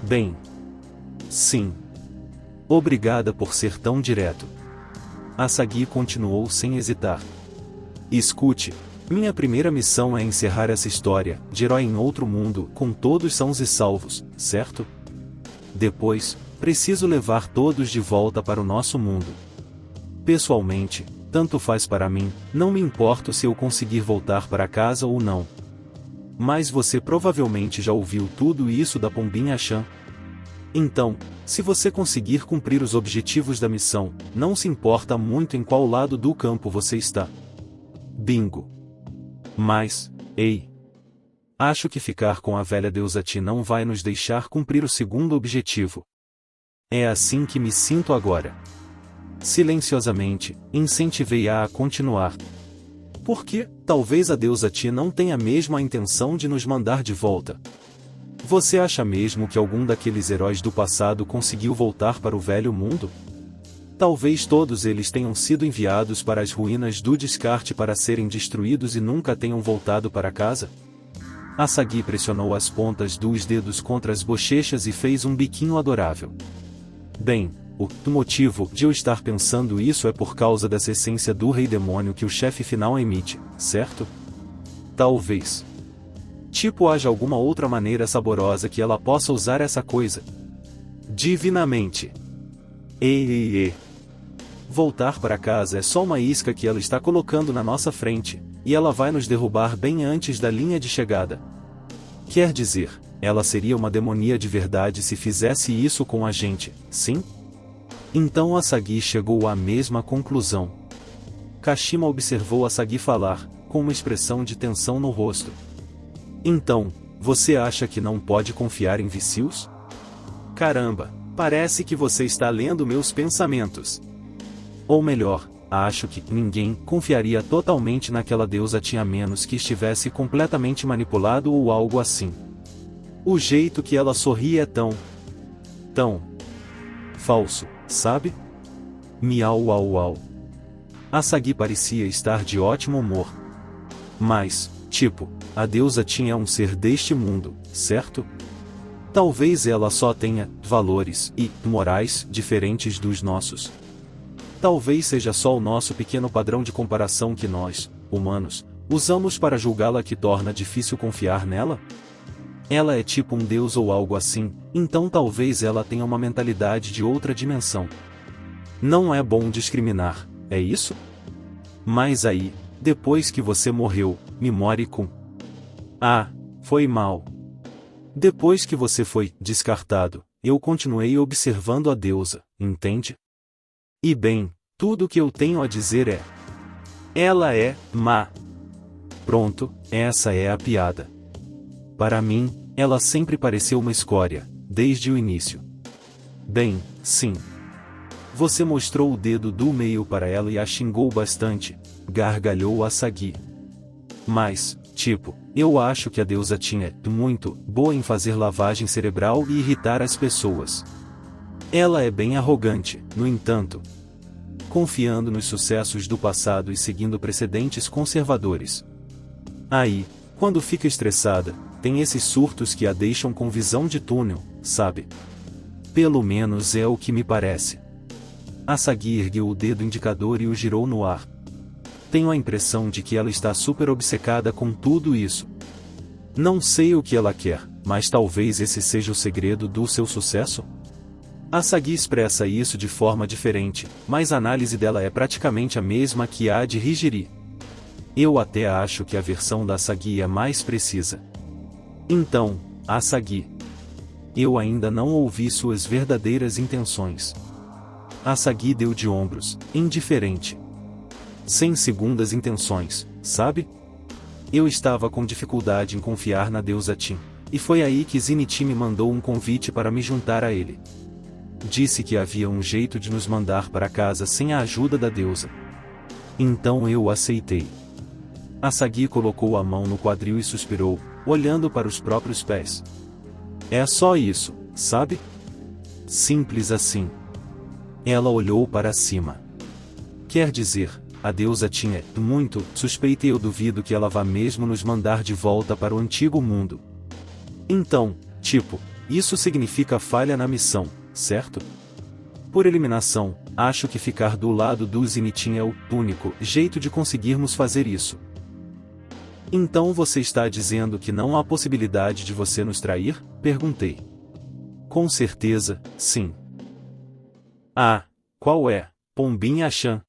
Bem. Sim. Obrigada por ser tão direto. Asagi continuou sem hesitar. Escute, minha primeira missão é encerrar essa história, de herói em outro mundo, com todos sãos e salvos, certo? Depois, preciso levar todos de volta para o nosso mundo. Pessoalmente, tanto faz para mim, não me importo se eu conseguir voltar para casa ou não. Mas você provavelmente já ouviu tudo isso da Pombinha-chan. Então, se você conseguir cumprir os objetivos da missão, não se importa muito em qual lado do campo você está. Bingo. Mas, ei. Acho que ficar com a velha deusa Ti não vai nos deixar cumprir o segundo objetivo. É assim que me sinto agora. Silenciosamente, incentivei-a a continuar. Porque, talvez a deusa Ti não tenha mesmo a intenção de nos mandar de volta. Você acha mesmo que algum daqueles heróis do passado conseguiu voltar para o velho mundo? Talvez todos eles tenham sido enviados para as ruínas do descarte para serem destruídos e nunca tenham voltado para casa? Asagi pressionou as pontas dos dedos contra as bochechas e fez um biquinho adorável. Bem, o motivo de eu estar pensando isso é por causa dessa essência do rei demônio que o chefe final emite, certo? Talvez. Tipo, haja alguma outra maneira saborosa que ela possa usar essa coisa. Divinamente. Ei. Voltar para casa é só uma isca que ela está colocando na nossa frente, e ela vai nos derrubar bem antes da linha de chegada. Quer dizer, ela seria uma demonia de verdade se fizesse isso com a gente, sim? Então Asagi chegou à mesma conclusão. Kashima observou Asagi falar, com uma expressão de tensão no rosto. Então, você acha que não pode confiar em Vicious? Caramba, parece que você está lendo meus pensamentos. Ou melhor, acho que ninguém confiaria totalmente naquela deusa Ti a menos que estivesse completamente manipulado ou algo assim. O jeito que ela sorri é tão falso, sabe? Miau uau uau. Asagi parecia estar de ótimo humor. Mas, tipo, a deusa Ti é um ser deste mundo, certo? Talvez ela só tenha valores e morais diferentes dos nossos. Talvez seja só o nosso pequeno padrão de comparação que nós, humanos, usamos para julgá-la que torna difícil confiar nela? Ela é tipo um deus ou algo assim, então talvez ela tenha uma mentalidade de outra dimensão. Não é bom discriminar, é isso? Mas aí, depois que você morreu, Mimori-kun. Ah, foi mal. Depois que você foi descartado, eu continuei observando a deusa, entende? E bem, tudo o que eu tenho a dizer é: ela é má. Pronto, essa é a piada. Para mim, ela sempre pareceu uma escória, desde o início. Bem, sim. Você mostrou o dedo do meio para ela e a xingou bastante, gargalhou Asagi. Mas, tipo, eu acho que a deusa Ti é muito boa em fazer lavagem cerebral e irritar as pessoas. Ela é bem arrogante, no entanto. Confiando nos sucessos do passado e seguindo precedentes conservadores. Aí, Quando fica estressada, tem esses surtos que a deixam com visão de túnel, sabe? Pelo menos é o que me parece. Asagi ergueu o dedo indicador e o girou no ar. Tenho a impressão de que ela está super obcecada com tudo isso. Não sei o que ela quer, mas talvez esse seja o segredo do seu sucesso? Asagi expressa isso de forma diferente, mas a análise dela é praticamente a mesma que a de Higiri. Eu até acho que a versão da Asagi é mais precisa. Então, Asagi. Eu ainda não ouvi suas verdadeiras intenções. Asagi deu de ombros, indiferente. Sem segundas intenções, sabe? Eu estava com dificuldade em confiar na deusa Tin, e foi aí que Zenith me mandou um convite para me juntar a ele. Disse que havia um jeito de nos mandar para casa sem a ajuda da deusa. Então eu aceitei. Asagi colocou a mão no quadril e suspirou, olhando para os próprios pés. É só isso, sabe? Simples assim. Ela olhou para cima. Quer dizer, a deusa Tin é muito suspeita e eu duvido que ela vá mesmo nos mandar de volta para o antigo mundo. Então, isso significa falha na missão, certo? Por eliminação, acho que ficar do lado do Zenith é o único jeito de conseguirmos fazer isso. Então você está dizendo que não há possibilidade de você nos trair? Perguntei. Com certeza, sim. Ah, qual é, Pombinha-chan?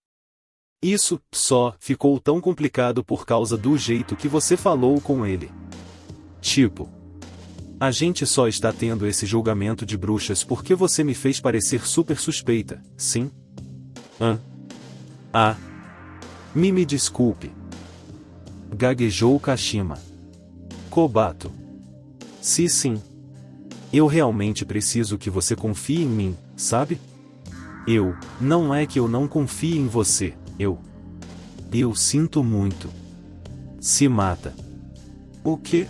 Isso só ficou tão complicado por causa do jeito que você falou com ele. A gente só está tendo esse julgamento de bruxas porque você me fez parecer super suspeita, sim? Me desculpe. Gaguejou Kashima. Kobato. Sim. Eu realmente preciso que você confie em mim, sabe? Não é que eu não confie em você, eu sinto muito. Se mata. O quê?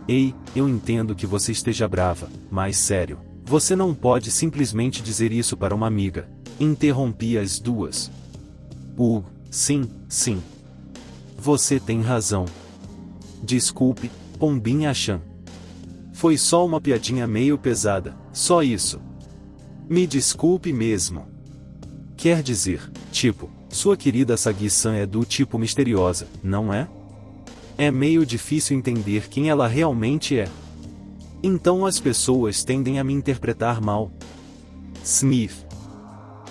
Ei, eu entendo que você esteja brava, mas sério, você não pode simplesmente dizer isso para uma amiga. Interrompi as duas. Sim. Você tem razão. Desculpe, Pombinha-chan. Foi só uma piadinha meio pesada, só isso. Me desculpe mesmo. Quer dizer, sua querida Asagi-san é do tipo misteriosa, não é? É meio difícil entender quem ela realmente é. Então as pessoas tendem a me interpretar mal. Smith.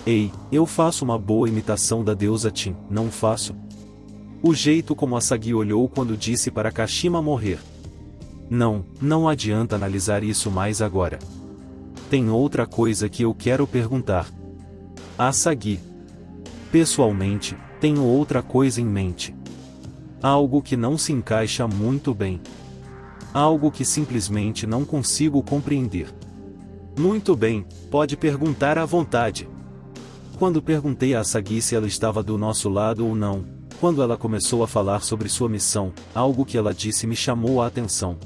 Ei, eu faço uma boa imitação da deusa Tin, não faço? O jeito como Asagi olhou quando disse para Kashima morrer. Não adianta analisar isso mais agora. Tem outra coisa que eu quero perguntar. Asagi. Pessoalmente, tenho outra coisa em mente. Algo que não se encaixa muito bem. Algo que simplesmente não consigo compreender. Muito bem, pode perguntar à vontade. Quando perguntei a Asagi se ela estava do nosso lado ou não, quando ela começou a falar sobre sua missão, algo que ela disse me chamou a atenção.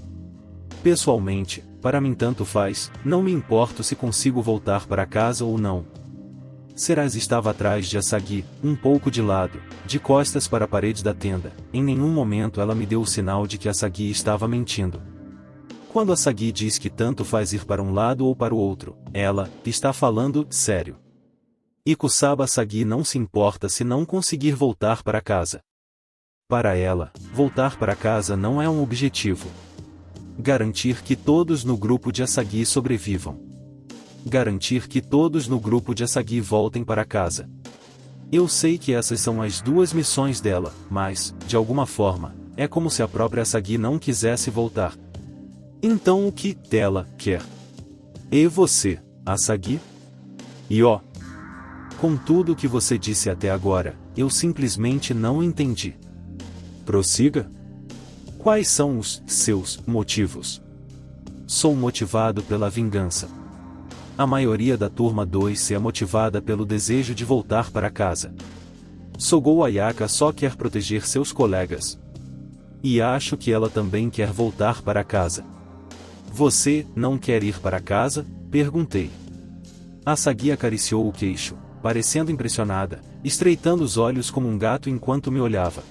Pessoalmente, para mim tanto faz, não me importo se consigo voltar para casa ou não. Seraz estava atrás de Asagi, um pouco de lado, de costas para a parede da tenda. Em nenhum momento ela me deu o sinal de que Asagi estava mentindo. Quando Asagi diz que tanto faz ir para um lado ou para o outro, ela está falando sério. E Kusaba Asagi não se importa se não conseguir voltar para casa. Para ela, voltar para casa não é um objetivo. Garantir que todos no grupo de Asagi sobrevivam. Garantir que todos no grupo de Asagi voltem para casa. Eu sei que essas são as duas missões dela, mas, de alguma forma, é como se a própria Asagi não quisesse voltar. Então o que ela quer? E você, Asagi? Com tudo o que você disse até agora, eu simplesmente não entendi. Prossiga. Quais são os seus motivos? Sou motivado pela vingança. A maioria da turma 2 é motivada pelo desejo de voltar para casa. Sogou Ayaka só quer proteger seus colegas. E acho que ela também quer voltar para casa. Você não quer ir para casa? Perguntei. Asagi acariciou o queixo. parecendo impressionada, estreitando os olhos como um gato enquanto me olhava.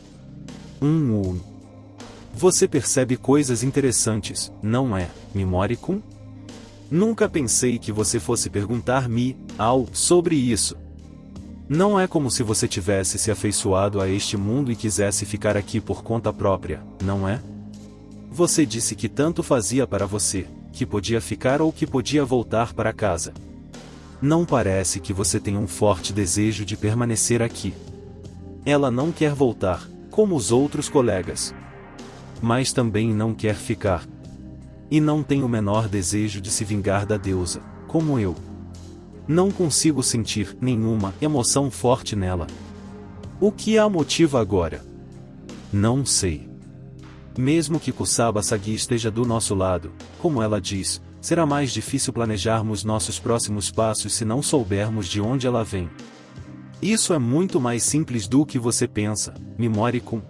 Você percebe coisas interessantes, não é, Mimori-kun? Nunca pensei que você fosse perguntar-me algo sobre isso. Não é como se você tivesse se afeiçoado a este mundo e quisesse ficar aqui por conta própria, não é? Você disse que tanto fazia para você, que podia ficar ou que podia voltar para casa. Não parece que você tem um forte desejo de permanecer aqui. Ela não quer voltar, como os outros colegas. Mas também não quer ficar. E não tem o menor desejo de se vingar da deusa, como eu. Não consigo sentir nenhuma emoção forte nela. O que a motiva agora? Não sei. Mesmo que Kusaba-sagi esteja do nosso lado, como ela diz, será mais difícil planejarmos nossos próximos passos se não soubermos de onde ela vem. Isso é muito mais simples do que você pensa, Mimori-kun.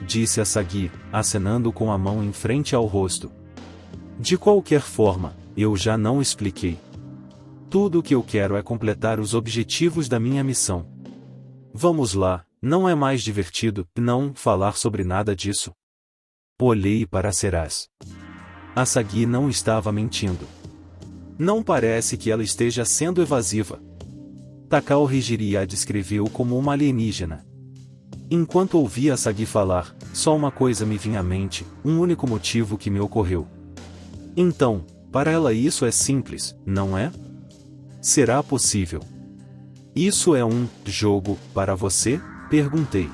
Disse a Sagi, acenando com a mão em frente ao rosto. De qualquer forma, eu já não expliquei. Tudo o que eu quero é completar os objetivos da minha missão. Vamos lá, não é mais divertido, não, falar sobre nada disso? Olhei para Seraz. A Sagi não estava mentindo. Não parece que ela esteja sendo evasiva. Takao Hijiri a descreveu como uma alienígena. Enquanto ouvia a Sagi falar, só uma coisa me vinha à mente, um único motivo que me ocorreu. Então, para ela isso é simples, não é? Será possível? Isso é um jogo para você? Perguntei.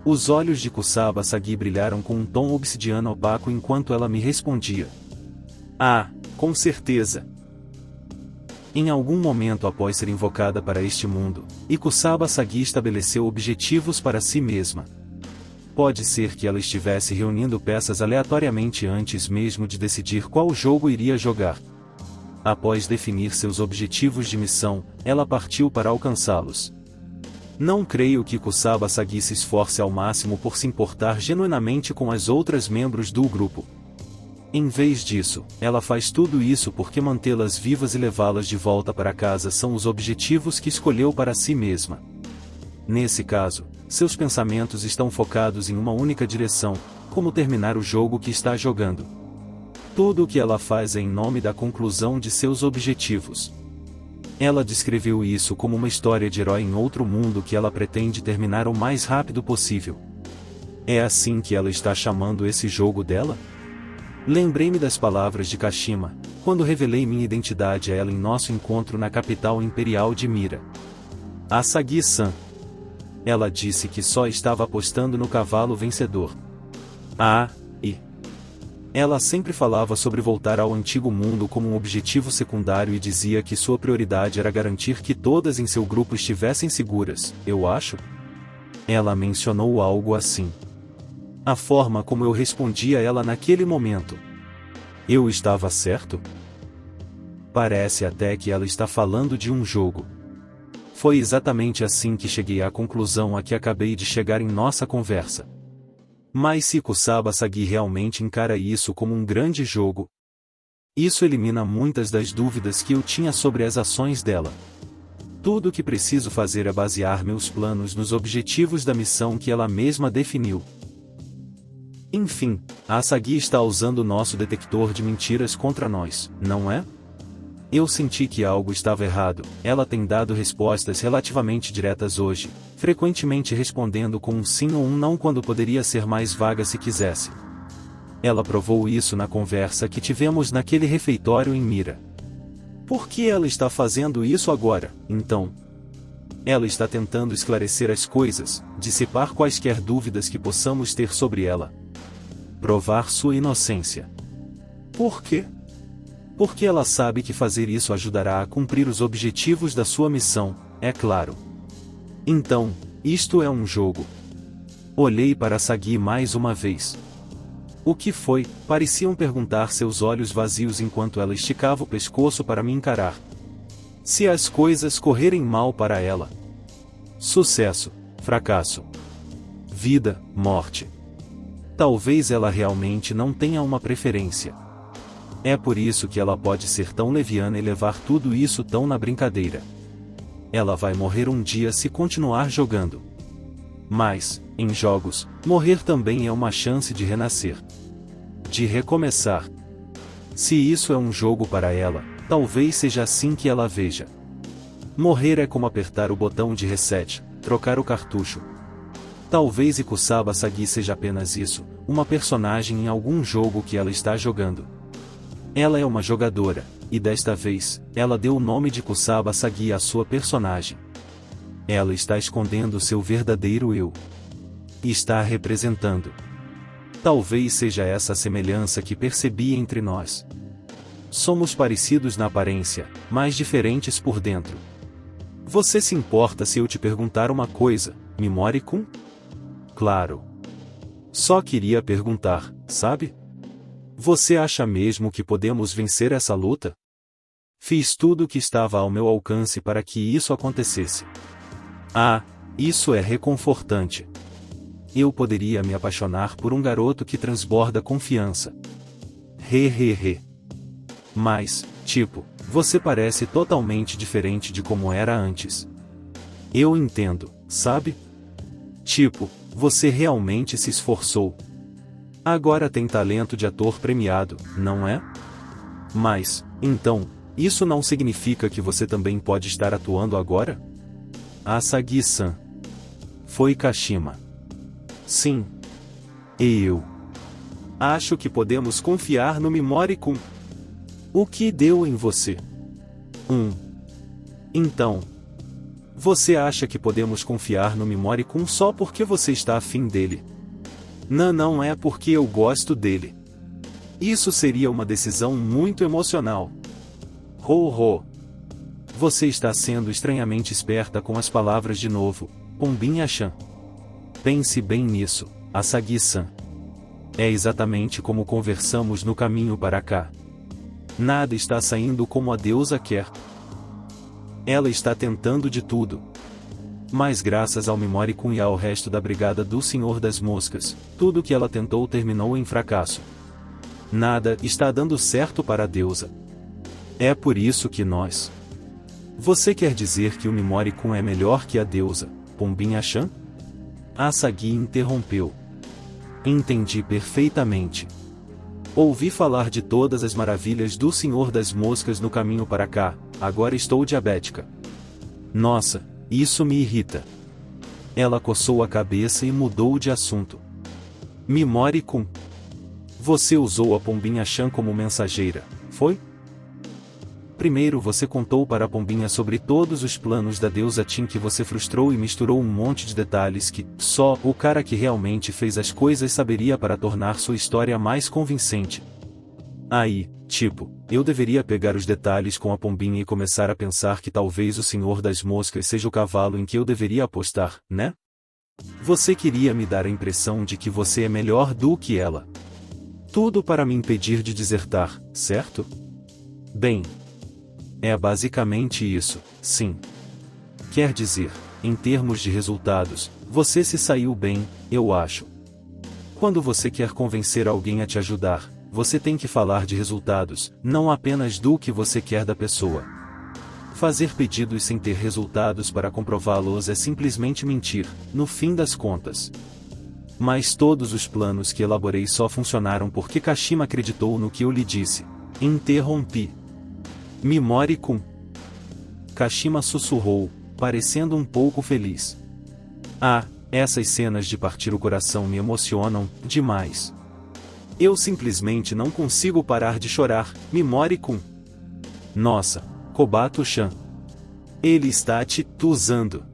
Os olhos de Kusaba-sagi brilharam com um tom obsidiano opaco enquanto ela me respondia. Ah, com certeza. Em algum momento após ser invocada para este mundo, Kusaba-sagi estabeleceu objetivos para si mesma. Pode ser que ela estivesse reunindo peças aleatoriamente antes mesmo de decidir qual jogo iria jogar. Após definir seus objetivos de missão, ela partiu para alcançá-los. Não creio que Kusaba-sagi se esforce ao máximo por se importar genuinamente com as outras membros do grupo. Em vez disso, ela faz tudo isso porque mantê-las vivas e levá-las de volta para casa são os objetivos que escolheu para si mesma. Nesse caso, seus pensamentos estão focados em uma única direção, como terminar o jogo que está jogando. Tudo o que ela faz é em nome da conclusão de seus objetivos. Ela descreveu isso como uma história de herói em outro mundo que ela pretende terminar o mais rápido possível. É assim que ela está chamando esse jogo dela? Lembrei-me das palavras de Kashima, quando revelei minha identidade a ela em nosso encontro na capital imperial de Mira. A Sagi-san. Ela disse que só estava apostando no cavalo vencedor. Ela sempre falava sobre voltar ao antigo mundo como um objetivo secundário e dizia que sua prioridade era garantir que todas em seu grupo estivessem seguras, eu acho? Ela mencionou algo assim. A forma como eu respondi a ela naquele momento. Eu estava certo? Parece até que ela está falando de um jogo. Foi exatamente assim que cheguei à conclusão a que acabei de chegar em nossa conversa. Mas se Kusaba-sagi realmente encara isso como um grande jogo, isso elimina muitas das dúvidas que eu tinha sobre as ações dela. Tudo o que preciso fazer é basear meus planos nos objetivos da missão que ela mesma definiu. Enfim, a Sagi está usando nosso detector de mentiras contra nós, não é? Eu senti que algo estava errado. Ela tem dado respostas relativamente diretas hoje, frequentemente respondendo com um sim ou um não quando poderia ser mais vaga se quisesse. Ela provou isso na conversa que tivemos naquele refeitório em Mira. Por que ela está fazendo isso agora, então? Ela está tentando esclarecer as coisas, dissipar quaisquer dúvidas que possamos ter sobre ela. Provar sua inocência. Por quê? Porque ela sabe que fazer isso ajudará a cumprir os objetivos da sua missão, é claro. Então, isto é um jogo. Olhei para Sagi mais uma vez. O que foi? Pareciam perguntar seus olhos vazios enquanto ela esticava o pescoço para me encarar. Se as coisas correrem mal para ela. Sucesso, fracasso. Vida, morte. Talvez ela realmente não tenha uma preferência. É por isso que ela pode ser tão leviana e levar tudo isso tão na brincadeira. ela vai morrer um dia se continuar jogando. Mas, em jogos, morrer também é uma chance de renascer. De recomeçar. Se isso é um jogo para ela, talvez seja assim que ela veja. Morrer é como apertar o botão de reset, trocar o cartucho. Talvez Ikusaba Sagi seja apenas isso, uma personagem em algum jogo que ela está jogando. Ela é uma jogadora, e desta vez, ela deu o nome de Kusaba Sagi à sua personagem. Ela está escondendo seu verdadeiro eu. E está a representando. Talvez seja essa a semelhança que percebi entre nós. Somos parecidos na aparência, mas diferentes por dentro. Você se importa se eu te perguntar uma coisa, Mimori-kun? Claro. Só queria perguntar, sabe? Você acha mesmo que podemos vencer essa luta? Fiz tudo o que estava ao meu alcance para que isso acontecesse. Ah, isso é reconfortante. Eu poderia me apaixonar por um garoto que transborda confiança. He. Mas, tipo, você parece totalmente diferente de como era antes. Eu entendo, sabe? Tipo, você realmente se esforçou. Agora tem talento de ator premiado, não é? Mas, então, isso não significa que você também pode estar atuando agora? Asagi-san. Foi Kashima. Sim. E eu. Acho que podemos confiar no Mimori-kun. O que deu em você? Então. Você acha que podemos confiar no Mimori-kun só porque você está afim dele? Não é porque eu gosto dele. Isso seria uma decisão muito emocional. Ho. Você está sendo estranhamente esperta com as palavras de novo, Pombinha-chan. Pense bem nisso, Asagi-san. É exatamente como conversamos no caminho para cá. Nada está saindo como a deusa quer. Ela está tentando de tudo. Mas graças ao Mimori-kun e ao resto da brigada do Senhor das Moscas, tudo que ela tentou terminou em fracasso. Nada está dando certo para a deusa. É por isso que nós... Você quer dizer que o Mimori-kun é melhor que a deusa, Pombinha-chan? Asagi interrompeu. Entendi perfeitamente. Ouvi falar de todas as maravilhas do Senhor das Moscas no caminho para cá, agora estou diabética. Nossa, isso me irrita. Ela coçou a cabeça e mudou de assunto. Mimori-kun. Você usou a Pombinha-chan como mensageira, foi? Primeiro você contou para a Pombinha sobre todos os planos da deusa Tin que você frustrou e misturou um monte de detalhes que, só, o cara que realmente fez as coisas saberia para tornar sua história mais convincente. Aí, tipo, eu deveria pegar os detalhes com a Pombinha e começar a pensar que talvez o Senhor das Moscas seja o cavalo em que eu deveria apostar, né? Você queria me dar a impressão de que você é melhor do que ela. Tudo para me impedir de desertar, certo? Bem... É basicamente isso, sim. Quer dizer, em termos de resultados, você se saiu bem, eu acho. Quando você quer convencer alguém a te ajudar, você tem que falar de resultados, não apenas do que você quer da pessoa. Fazer pedidos sem ter resultados para comprová-los é simplesmente mentir, no fim das contas. Mas todos os planos que elaborei só funcionaram porque Kashima acreditou no que eu lhe disse. Interrompi. Mimori-kun. Kashima sussurrou, parecendo um pouco feliz. Ah, essas cenas de partir o coração me emocionam demais. Eu simplesmente não consigo parar de chorar, Mimori-kun. Nossa, Kobato-chan. Ele está te usando.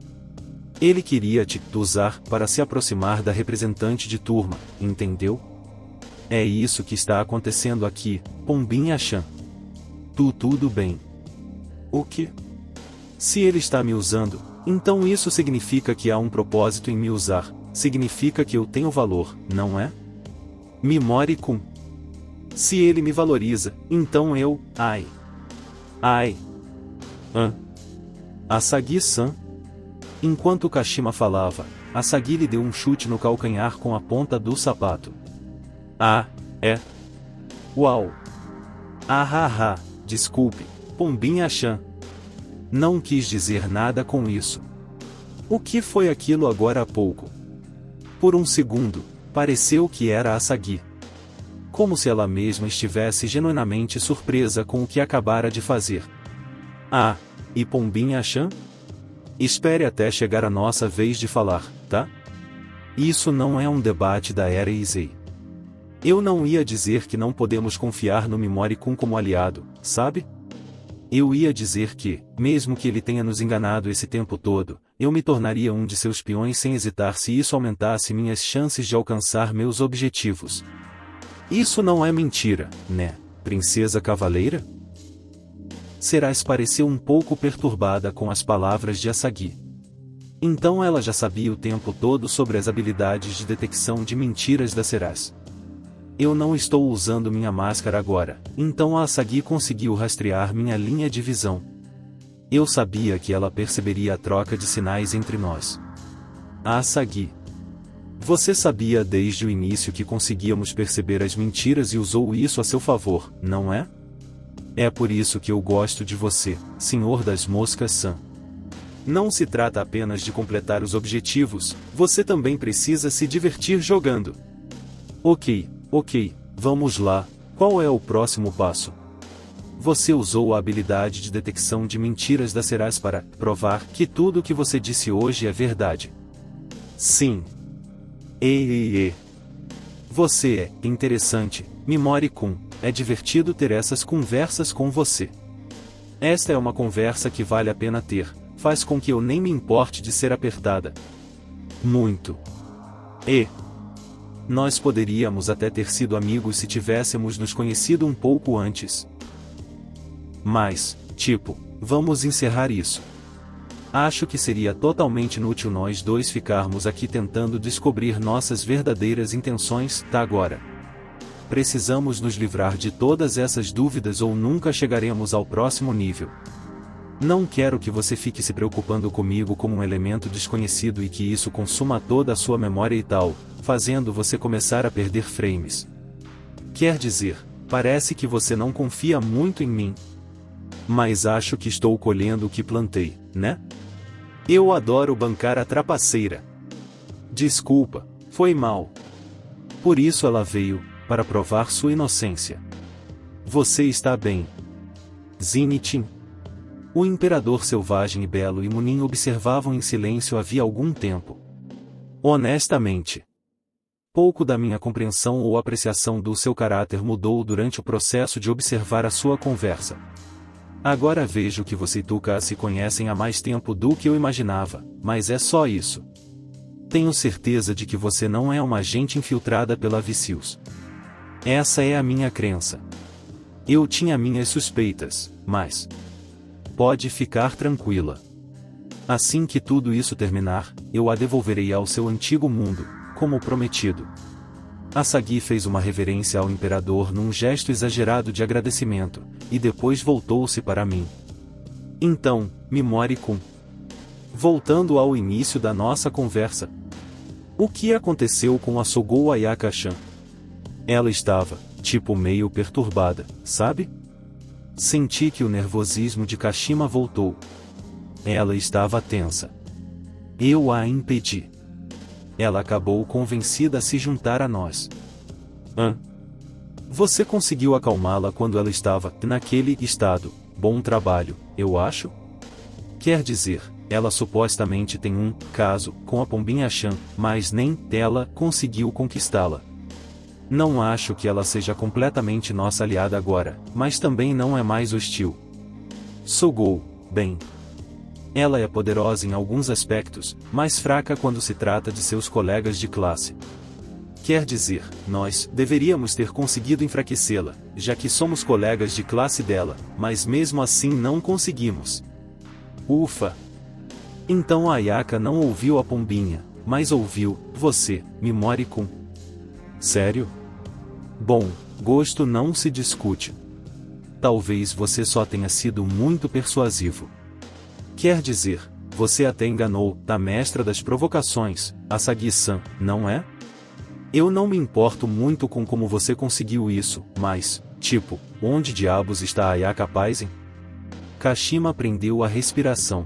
Ele queria te usar para se aproximar da representante de turma, entendeu? É isso que está acontecendo aqui, Pombinha-chan. Tudo bem. O que? Se ele está me usando, então isso significa que há um propósito em me usar, significa que eu tenho valor, não é? Mimori-kun. Se ele me valoriza, então eu... Ai. Asagi-san. Enquanto Kashima falava, Asagi lhe deu um chute no calcanhar com a ponta do sapato. Ah, é? Uau. Desculpe, Pombinha-chan. Não quis dizer nada com isso. O que foi aquilo agora há pouco? Por um segundo, pareceu que era Asagi. Como se ela mesma estivesse genuinamente surpresa com o que acabara de fazer. Ah, e Pombinha-chan? Espere até chegar a nossa vez de falar, tá? Isso não é um debate da era Eisei. Eu não ia dizer que não podemos confiar no Mimori-kun como aliado, sabe? Eu ia dizer que, mesmo que ele tenha nos enganado esse tempo todo, eu me tornaria um de seus peões sem hesitar se isso aumentasse minhas chances de alcançar meus objetivos. Isso não é mentira, né, princesa cavaleira? Serás pareceu um pouco perturbada com as palavras de Asagi. Então ela já sabia o tempo todo sobre as habilidades de detecção de mentiras da Serás. Eu não estou usando minha máscara agora, então a Asagi conseguiu rastrear minha linha de visão. Eu sabia que ela perceberia a troca de sinais entre nós. A Asagi. Você sabia desde o início que conseguíamos perceber as mentiras e usou isso a seu favor, não é? É por isso que eu gosto de você, Senhor das Moscas-san. Não se trata apenas de completar os objetivos, você também precisa se divertir jogando. Ok, vamos lá, qual é o próximo passo? Você usou a habilidade de detecção de mentiras da Serás para provar que tudo o que você disse hoje é verdade. Sim. Você é interessante, Mimori-kun, é divertido ter essas conversas com você. Esta é uma conversa que vale a pena ter, faz com que eu nem me importe de ser apertada. Muito. Nós poderíamos até ter sido amigos se tivéssemos nos conhecido um pouco antes. Mas, vamos encerrar isso. Acho que seria totalmente inútil nós dois ficarmos aqui tentando descobrir nossas verdadeiras intenções, tá agora. Precisamos nos livrar de todas essas dúvidas ou nunca chegaremos ao próximo nível. Não quero que você fique se preocupando comigo como um elemento desconhecido e que isso consuma toda a sua memória e tal, fazendo você começar a perder frames. Quer dizer, parece que você não confia muito em mim. Mas acho que estou colhendo o que plantei, né? Eu adoro bancar a trapaceira. Desculpa, foi mal. Por isso ela veio, para provar sua inocência. Você está bem. Zenithin. O imperador selvagem e belo e Munin observavam em silêncio havia algum tempo. Honestamente, pouco da minha compreensão ou apreciação do seu caráter mudou durante o processo de observar a sua conversa. Agora vejo que você e Tuka se conhecem há mais tempo do que eu imaginava, mas é só isso. Tenho certeza de que você não é uma agente infiltrada pela Vicious. Essa é a minha crença. Eu tinha minhas suspeitas, mas pode ficar tranquila. Assim que tudo isso terminar, eu a devolverei ao seu antigo mundo, como prometido. Asagi fez uma reverência ao imperador num gesto exagerado de agradecimento, e depois voltou-se para mim. Então, Mimori-kun. Voltando ao início da nossa conversa. O que aconteceu com a Sogou Ayaka-chan? Ela estava, meio perturbada, sabe? Senti que o nervosismo de Kashima voltou. Ela estava tensa. Eu a impedi. Ela acabou convencida a se juntar a nós. Você conseguiu acalmá-la quando ela estava naquele estado? Bom trabalho, eu acho? Quer dizer, ela supostamente tem um caso com a Pombinha-chan, mas nem ela conseguiu conquistá-la. Não acho que ela seja completamente nossa aliada agora, mas também não é mais hostil. Sogou, bem. Ela é poderosa em alguns aspectos, mas fraca quando se trata de seus colegas de classe. Quer dizer, nós deveríamos ter conseguido enfraquecê-la, já que somos colegas de classe dela, mas mesmo assim não conseguimos. Ufa! Então a Ayaka não ouviu a Pombinha, mas ouviu você, Mimori-kun. Sério? Bom, gosto não se discute. Talvez você só tenha sido muito persuasivo. Quer dizer, você até enganou a mestra das provocações, Asagi-san, não é? Eu não me importo muito com como você conseguiu isso, mas, onde diabos está a Ayaka Paizen? Kashima prendeu a respiração.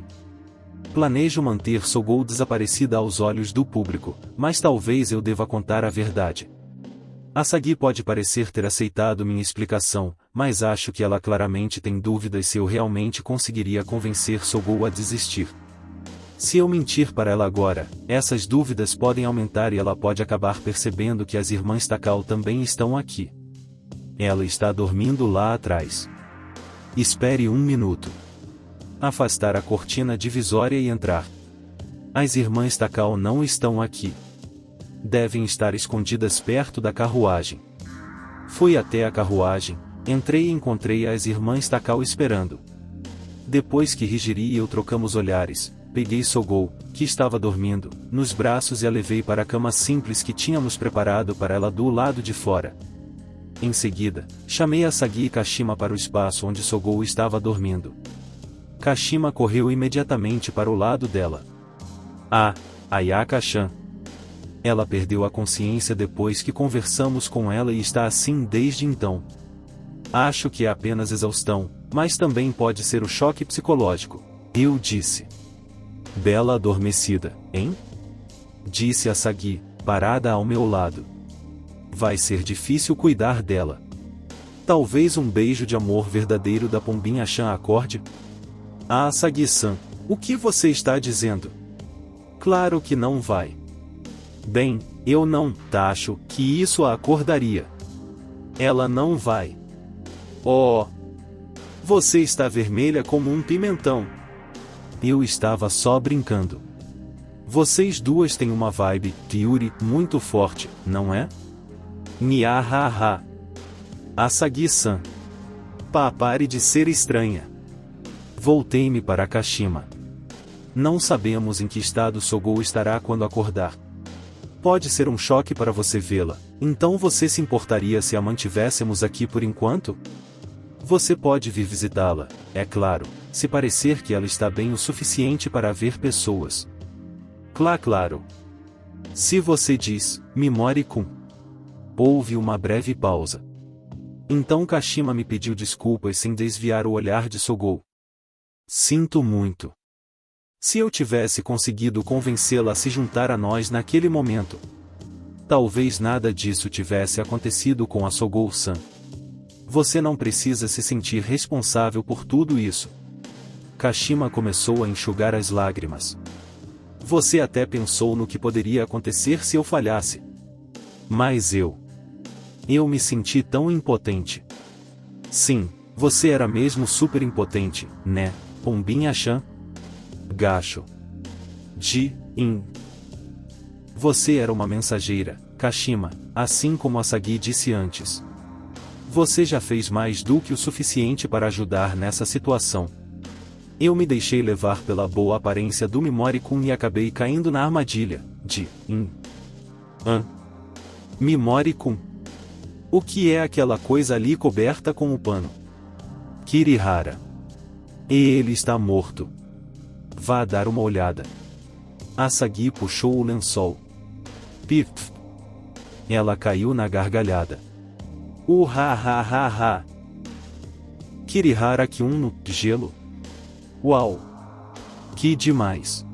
Planejo manter Sogou desaparecida aos olhos do público, mas talvez eu deva contar a verdade. Asagi pode parecer ter aceitado minha explicação, mas acho que ela claramente tem dúvidas se eu realmente conseguiria convencer Sogou a desistir. Se eu mentir para ela agora, essas dúvidas podem aumentar e ela pode acabar percebendo que as irmãs Takao também estão aqui. Ela está dormindo lá atrás. Espere um minuto. Afastar a cortina divisória e entrar. As irmãs Takao não estão aqui. Devem estar escondidas perto da carruagem. Fui até a carruagem, entrei e encontrei as irmãs Takao esperando. Depois que Higiri e eu trocamos olhares, peguei Sogou, que estava dormindo, nos braços e a levei para a cama simples que tínhamos preparado para ela do lado de fora. Em seguida, chamei Asagi e Kashima para o espaço onde Sogou estava dormindo. Kashima correu imediatamente para o lado dela. Ah, Ayaka-chan. Ela perdeu a consciência depois que conversamos com ela e está assim desde então. Acho que é apenas exaustão, mas também pode ser o choque psicológico, eu disse. Bela adormecida, hein? Disse Asagi, parada ao meu lado. Vai ser difícil cuidar dela. Talvez um beijo de amor verdadeiro da Pombinha-chan acorde? Ah, Asagi-san, o que você está dizendo? Claro que não vai. Bem, eu não acho que isso a acordaria. Ela não vai. Oh! Você está vermelha como um pimentão. Eu estava só brincando. Vocês duas têm uma vibe, Yuri, muito forte, não é? Nhahaha. Asagi-san. Pare de ser estranha. Voltei-me para Kashima. Não sabemos em que estado Sogou estará quando acordar. Pode ser um choque para você vê-la, então você se importaria se a mantivéssemos aqui por enquanto? Você pode vir visitá-la, é claro, se parecer que ela está bem o suficiente para ver pessoas. Claro. Se você diz, Mimori-kun. Houve uma breve pausa. Então Kashima me pediu desculpas sem desviar o olhar de Sogou. Sinto muito. Se eu tivesse conseguido convencê-la a se juntar a nós naquele momento, talvez nada disso tivesse acontecido com a Sogou-san. Você não precisa se sentir responsável por tudo isso. Kashima começou a enxugar as lágrimas. Você até pensou no que poderia acontecer se eu falhasse. Mas eu me senti tão impotente. Sim, você era mesmo super impotente, né, Pombinha-chan? Gacho. Você era uma mensageira, Kashima, assim como Asagi disse antes. Você já fez mais do que o suficiente para ajudar nessa situação. Eu me deixei levar pela boa aparência do Mimori-kun e acabei caindo na armadilha de Mimori-kun. O que é aquela coisa ali coberta com o pano? Kirihara. E ele está morto. Vá dar uma olhada. Asagi puxou o lençol. Pif. Ela caiu na gargalhada. Ha. Kirihara Kyun no gelo? Uau! Que demais!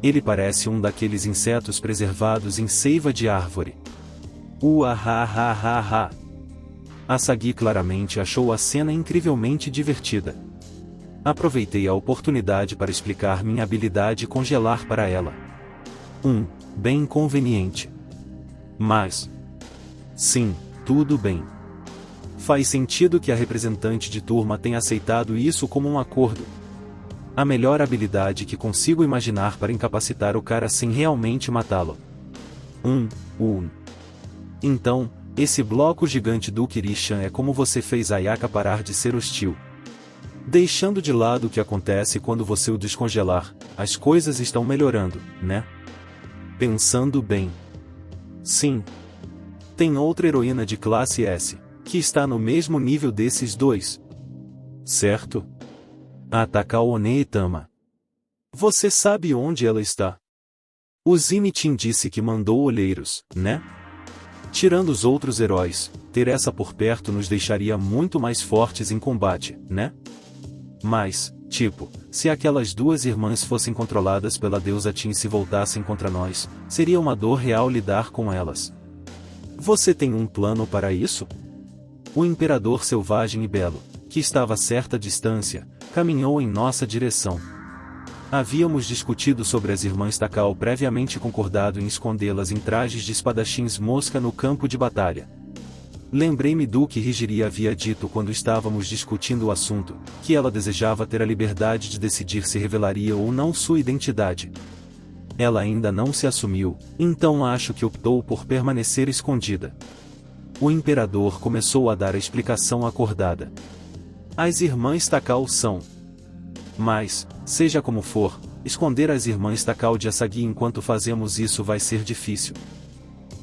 Ele parece um daqueles insetos preservados em seiva de árvore. Ha. Asagi claramente achou a cena incrivelmente divertida. Aproveitei a oportunidade para explicar minha habilidade de congelar para ela. Bem conveniente. Mas... sim, tudo bem. Faz sentido que a representante de turma tenha aceitado isso como um acordo. A melhor habilidade que consigo imaginar para incapacitar o cara sem realmente matá-lo. Então, esse bloco gigante do Kiri-chan é como você fez a Ayaka parar de ser hostil. Deixando de lado o que acontece quando você o descongelar, as coisas estão melhorando, né? Pensando bem. Sim. Tem outra heroína de classe S, que está no mesmo nível desses dois. Certo? A Takao Onei-tama. Você sabe onde ela está? O Zenithin disse que mandou olheiros, né? Tirando os outros heróis, ter essa por perto nos deixaria muito mais fortes em combate, né? Mas, tipo, se aquelas duas irmãs fossem controladas pela deusa Tim e se voltassem contra nós, seria uma dor real lidar com elas. Você tem um plano para isso? O imperador selvagem e belo, que estava a certa distância, caminhou em nossa direção. Havíamos discutido sobre as irmãs Takao, previamente concordado em escondê-las em trajes de espadachins mosca no campo de batalha. Lembrei-me do que Hijiri havia dito quando estávamos discutindo o assunto, que ela desejava ter a liberdade de decidir se revelaria ou não sua identidade. Ela ainda não se assumiu, então acho que optou por permanecer escondida. O imperador começou a dar a explicação acordada. As irmãs Takao são. Mas, seja como for, esconder as irmãs Takao de Asagi enquanto fazemos isso vai ser difícil.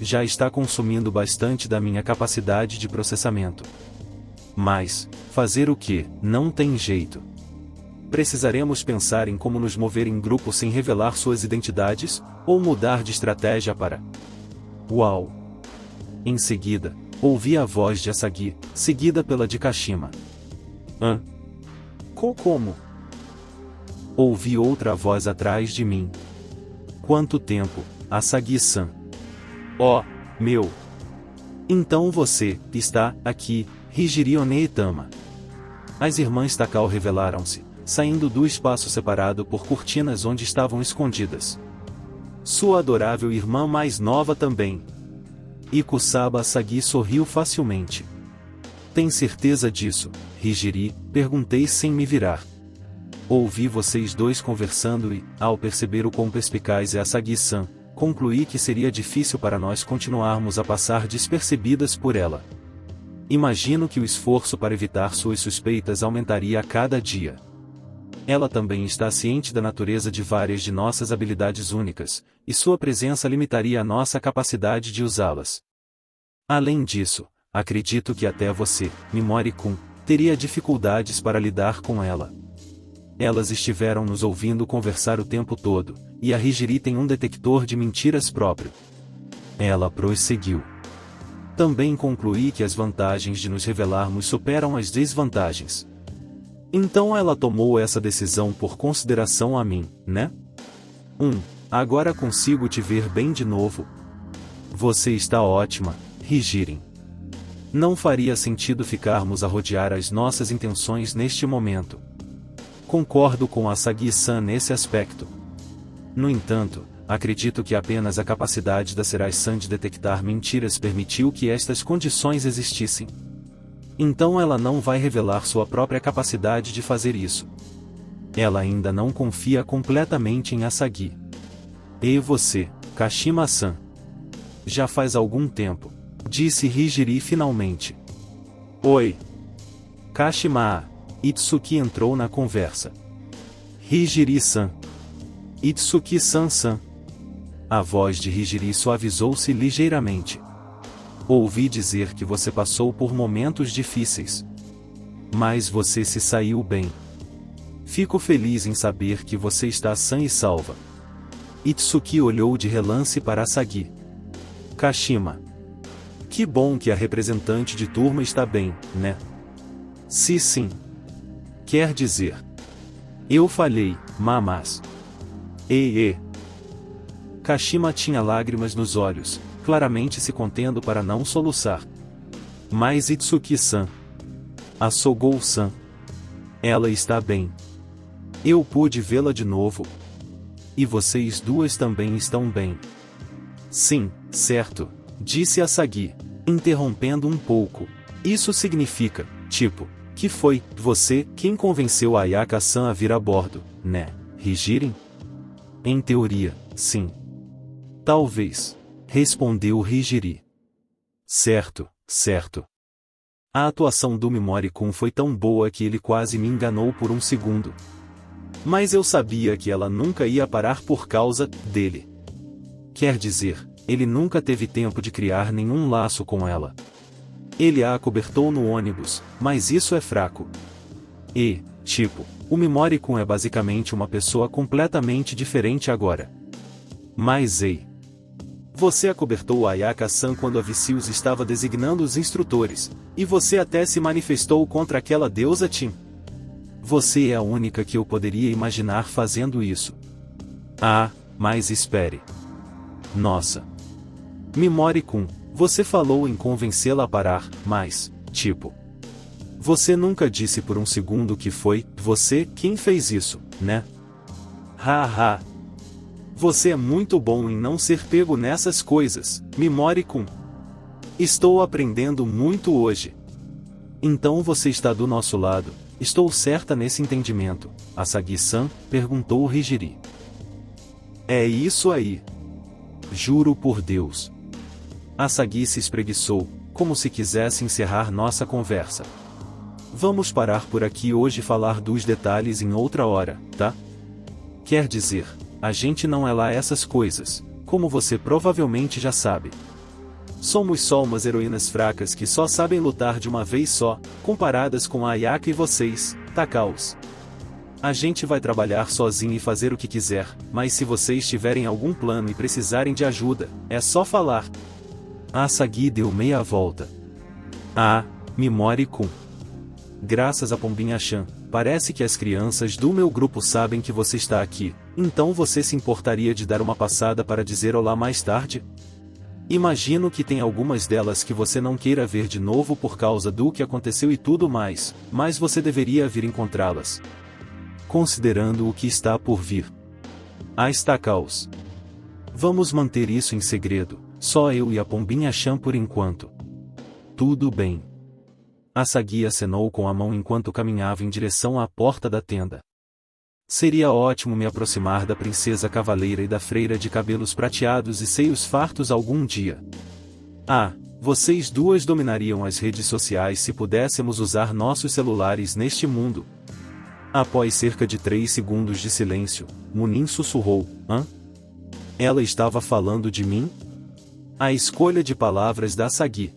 Já está consumindo bastante da minha capacidade de processamento. Mas, fazer o quê? Não tem jeito. Precisaremos pensar em como nos mover em grupo sem revelar suas identidades, ou mudar de estratégia para... Uau! Em seguida, ouvi a voz de Asagi, seguida pela de Kashima. Hã? Como? Ouvi outra voz atrás de mim. Quanto tempo, Asagi-san? Oh, meu! Então você, está, aqui, Hijiri Oneitama. As irmãs Takao revelaram-se, saindo do espaço separado por cortinas onde estavam escondidas. Sua adorável irmã mais nova também. Ikusaba Asagi sorriu facilmente. Tem certeza disso, Hijiri? Perguntei sem me virar. Ouvi vocês dois conversando e, ao perceber o quão perspicaz é Asagi-san, concluí que seria difícil para nós continuarmos a passar despercebidas por ela. Imagino que o esforço para evitar suas suspeitas aumentaria a cada dia. Ela também está ciente da natureza de várias de nossas habilidades únicas, e sua presença limitaria a nossa capacidade de usá-las. Além disso, acredito que até você, Mimori-kun, teria dificuldades para lidar com ela. Elas estiveram nos ouvindo conversar o tempo todo, e a Hijiri tem um detector de mentiras próprio. Ela prosseguiu. Também concluí que as vantagens de nos revelarmos superam as desvantagens. Então ela tomou essa decisão por consideração a mim, né? Agora consigo te ver bem de novo. Você está ótima, Hijiri. Não faria sentido ficarmos a rodear as nossas intenções neste momento. Concordo com Asagi-san nesse aspecto. No entanto, acredito que apenas a capacidade da Serai-san de detectar mentiras permitiu que estas condições existissem. Então ela não vai revelar sua própria capacidade de fazer isso. Ela ainda não confia completamente em Asagi. E você, Kashima-san? Já faz algum tempo, disse Hijiri finalmente. Oi. Kashima. Itsuki entrou na conversa. Hijiri-san. Itsuki-san-san. A voz de Hijiri suavizou-se ligeiramente. Ouvi dizer que você passou por momentos difíceis. Mas você se saiu bem. Fico feliz em saber que você está sã e salva. Itsuki olhou de relance para Asagi. Kashima. Que bom que a representante de turma está bem, né? Sim. Quer dizer. Eu falhei, mas... Kashima tinha lágrimas nos olhos, claramente se contendo para não soluçar. Mas Itsuki-san. Assogou-san. Ela está bem. Eu pude vê-la de novo. E vocês duas também estão bem. Sim, certo, disse Asagi, interrompendo um pouco. Isso significa, tipo, que foi você quem convenceu a Ayaka-san a vir a bordo, né, Hijiri? Em teoria, sim. Talvez, respondeu Hijiri. Certo. A atuação do Mimori-kun foi tão boa que ele quase me enganou por um segundo. Mas eu sabia que ela nunca ia parar por causa dele. Quer dizer, ele nunca teve tempo de criar nenhum laço com ela. Ele a acobertou no ônibus, mas isso é fraco. E, tipo, o Mimori-kun é basicamente uma pessoa completamente diferente agora. Mas ei. Você acobertou a Ayaka-san quando a Vicious estava designando os instrutores, e você até se manifestou contra aquela deusa Tim. Você é a única que eu poderia imaginar fazendo isso. Ah, mas espere. Nossa. Mimori-kun, você falou em convencê-la a parar, mas, tipo... Você nunca disse por um segundo que foi você quem fez isso, né? Haha. Você é muito bom em não ser pego nessas coisas, Mimori-kun. Estou aprendendo muito hoje. Então você está do nosso lado, estou certa nesse entendimento, Asagi-san, perguntou Hijiri. É isso aí. Juro por Deus. Asagi se espreguiçou, como se quisesse encerrar nossa conversa. Vamos parar por aqui hoje e falar dos detalhes em outra hora, tá? Quer dizer, a gente não é lá essas coisas, como você provavelmente já sabe. Somos só umas heroínas fracas que só sabem lutar de uma vez só, comparadas com a Ayaka e vocês, Takaos. A gente vai trabalhar sozinho e fazer o que quiser, mas se vocês tiverem algum plano e precisarem de ajuda, é só falar. Asagi deu meia volta. Ah, Mimori-kun. Graças a Pombinha-chan, parece que as crianças do meu grupo sabem que você está aqui, então você se importaria de dar uma passada para dizer olá mais tarde? Imagino que tem algumas delas que você não queira ver de novo por causa do que aconteceu e tudo mais, mas você deveria vir encontrá-las. Considerando o que está por vir. Takaos. Vamos manter isso em segredo, só eu e a Pombinha-chan por enquanto. Tudo bem. Asagi acenou com a mão enquanto caminhava em direção à porta da tenda. Seria ótimo me aproximar da princesa cavaleira e da freira de cabelos prateados e seios fartos algum dia. Ah, vocês duas dominariam as redes sociais se pudéssemos usar nossos celulares neste mundo. Após cerca de 3 segundos de silêncio, Munin sussurrou, hã? Ela estava falando de mim? A escolha de palavras da Asagi.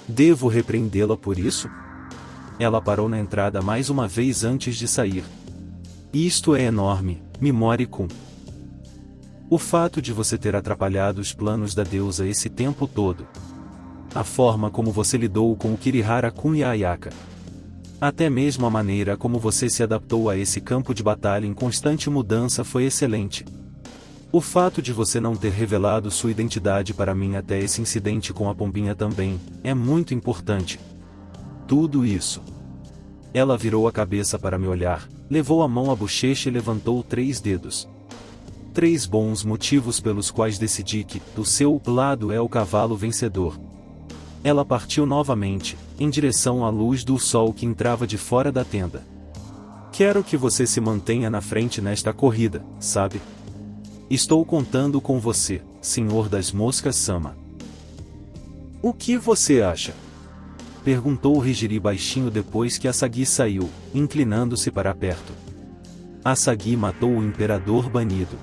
Devo repreendê-la por isso? Ela parou na entrada mais uma vez antes de sair. Isto é enorme, Mimori-kun. O fato de você ter atrapalhado os planos da deusa esse tempo todo. A forma como você lidou com o Kirihara-kun e a Ayaka. Até mesmo a maneira como você se adaptou a esse campo de batalha em constante mudança foi excelente. O fato de você não ter revelado sua identidade para mim até esse incidente com a Pombinha também, é muito importante. Tudo isso. Ela virou a cabeça para me olhar, levou a mão à bochecha e levantou 3 dedos. 3 bons motivos pelos quais decidi que, do seu lado é o cavalo vencedor. Ela partiu novamente, em direção à luz do sol que entrava de fora da tenda. Quero que você se mantenha na frente nesta corrida, sabe? Estou contando com você, Senhor das Moscas-sama. O que você acha? Perguntou Hijiri baixinho depois que Asagi saiu, inclinando-se para perto. Asagi matou o Imperador Banido.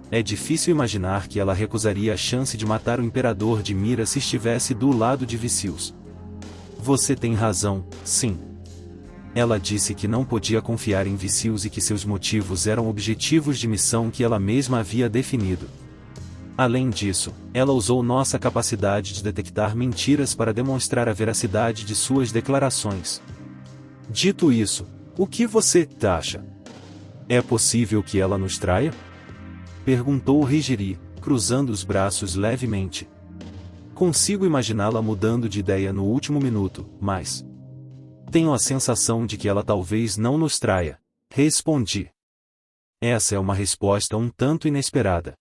É difícil imaginar que ela recusaria a chance de matar o Imperador de Mira se estivesse do lado de Vicious. Você tem razão, sim. Ela disse que não podia confiar em Vicious e que seus motivos eram objetivos de missão que ela mesma havia definido. Além disso, ela usou nossa capacidade de detectar mentiras para demonstrar a veracidade de suas declarações. Dito isso, o que você acha? É possível que ela nos traia? Perguntou Hijiri, cruzando os braços levemente. Consigo imaginá-la mudando de ideia no último minuto, mas... tenho a sensação de que ela talvez não nos traia. Respondi. Essa é uma resposta um tanto inesperada.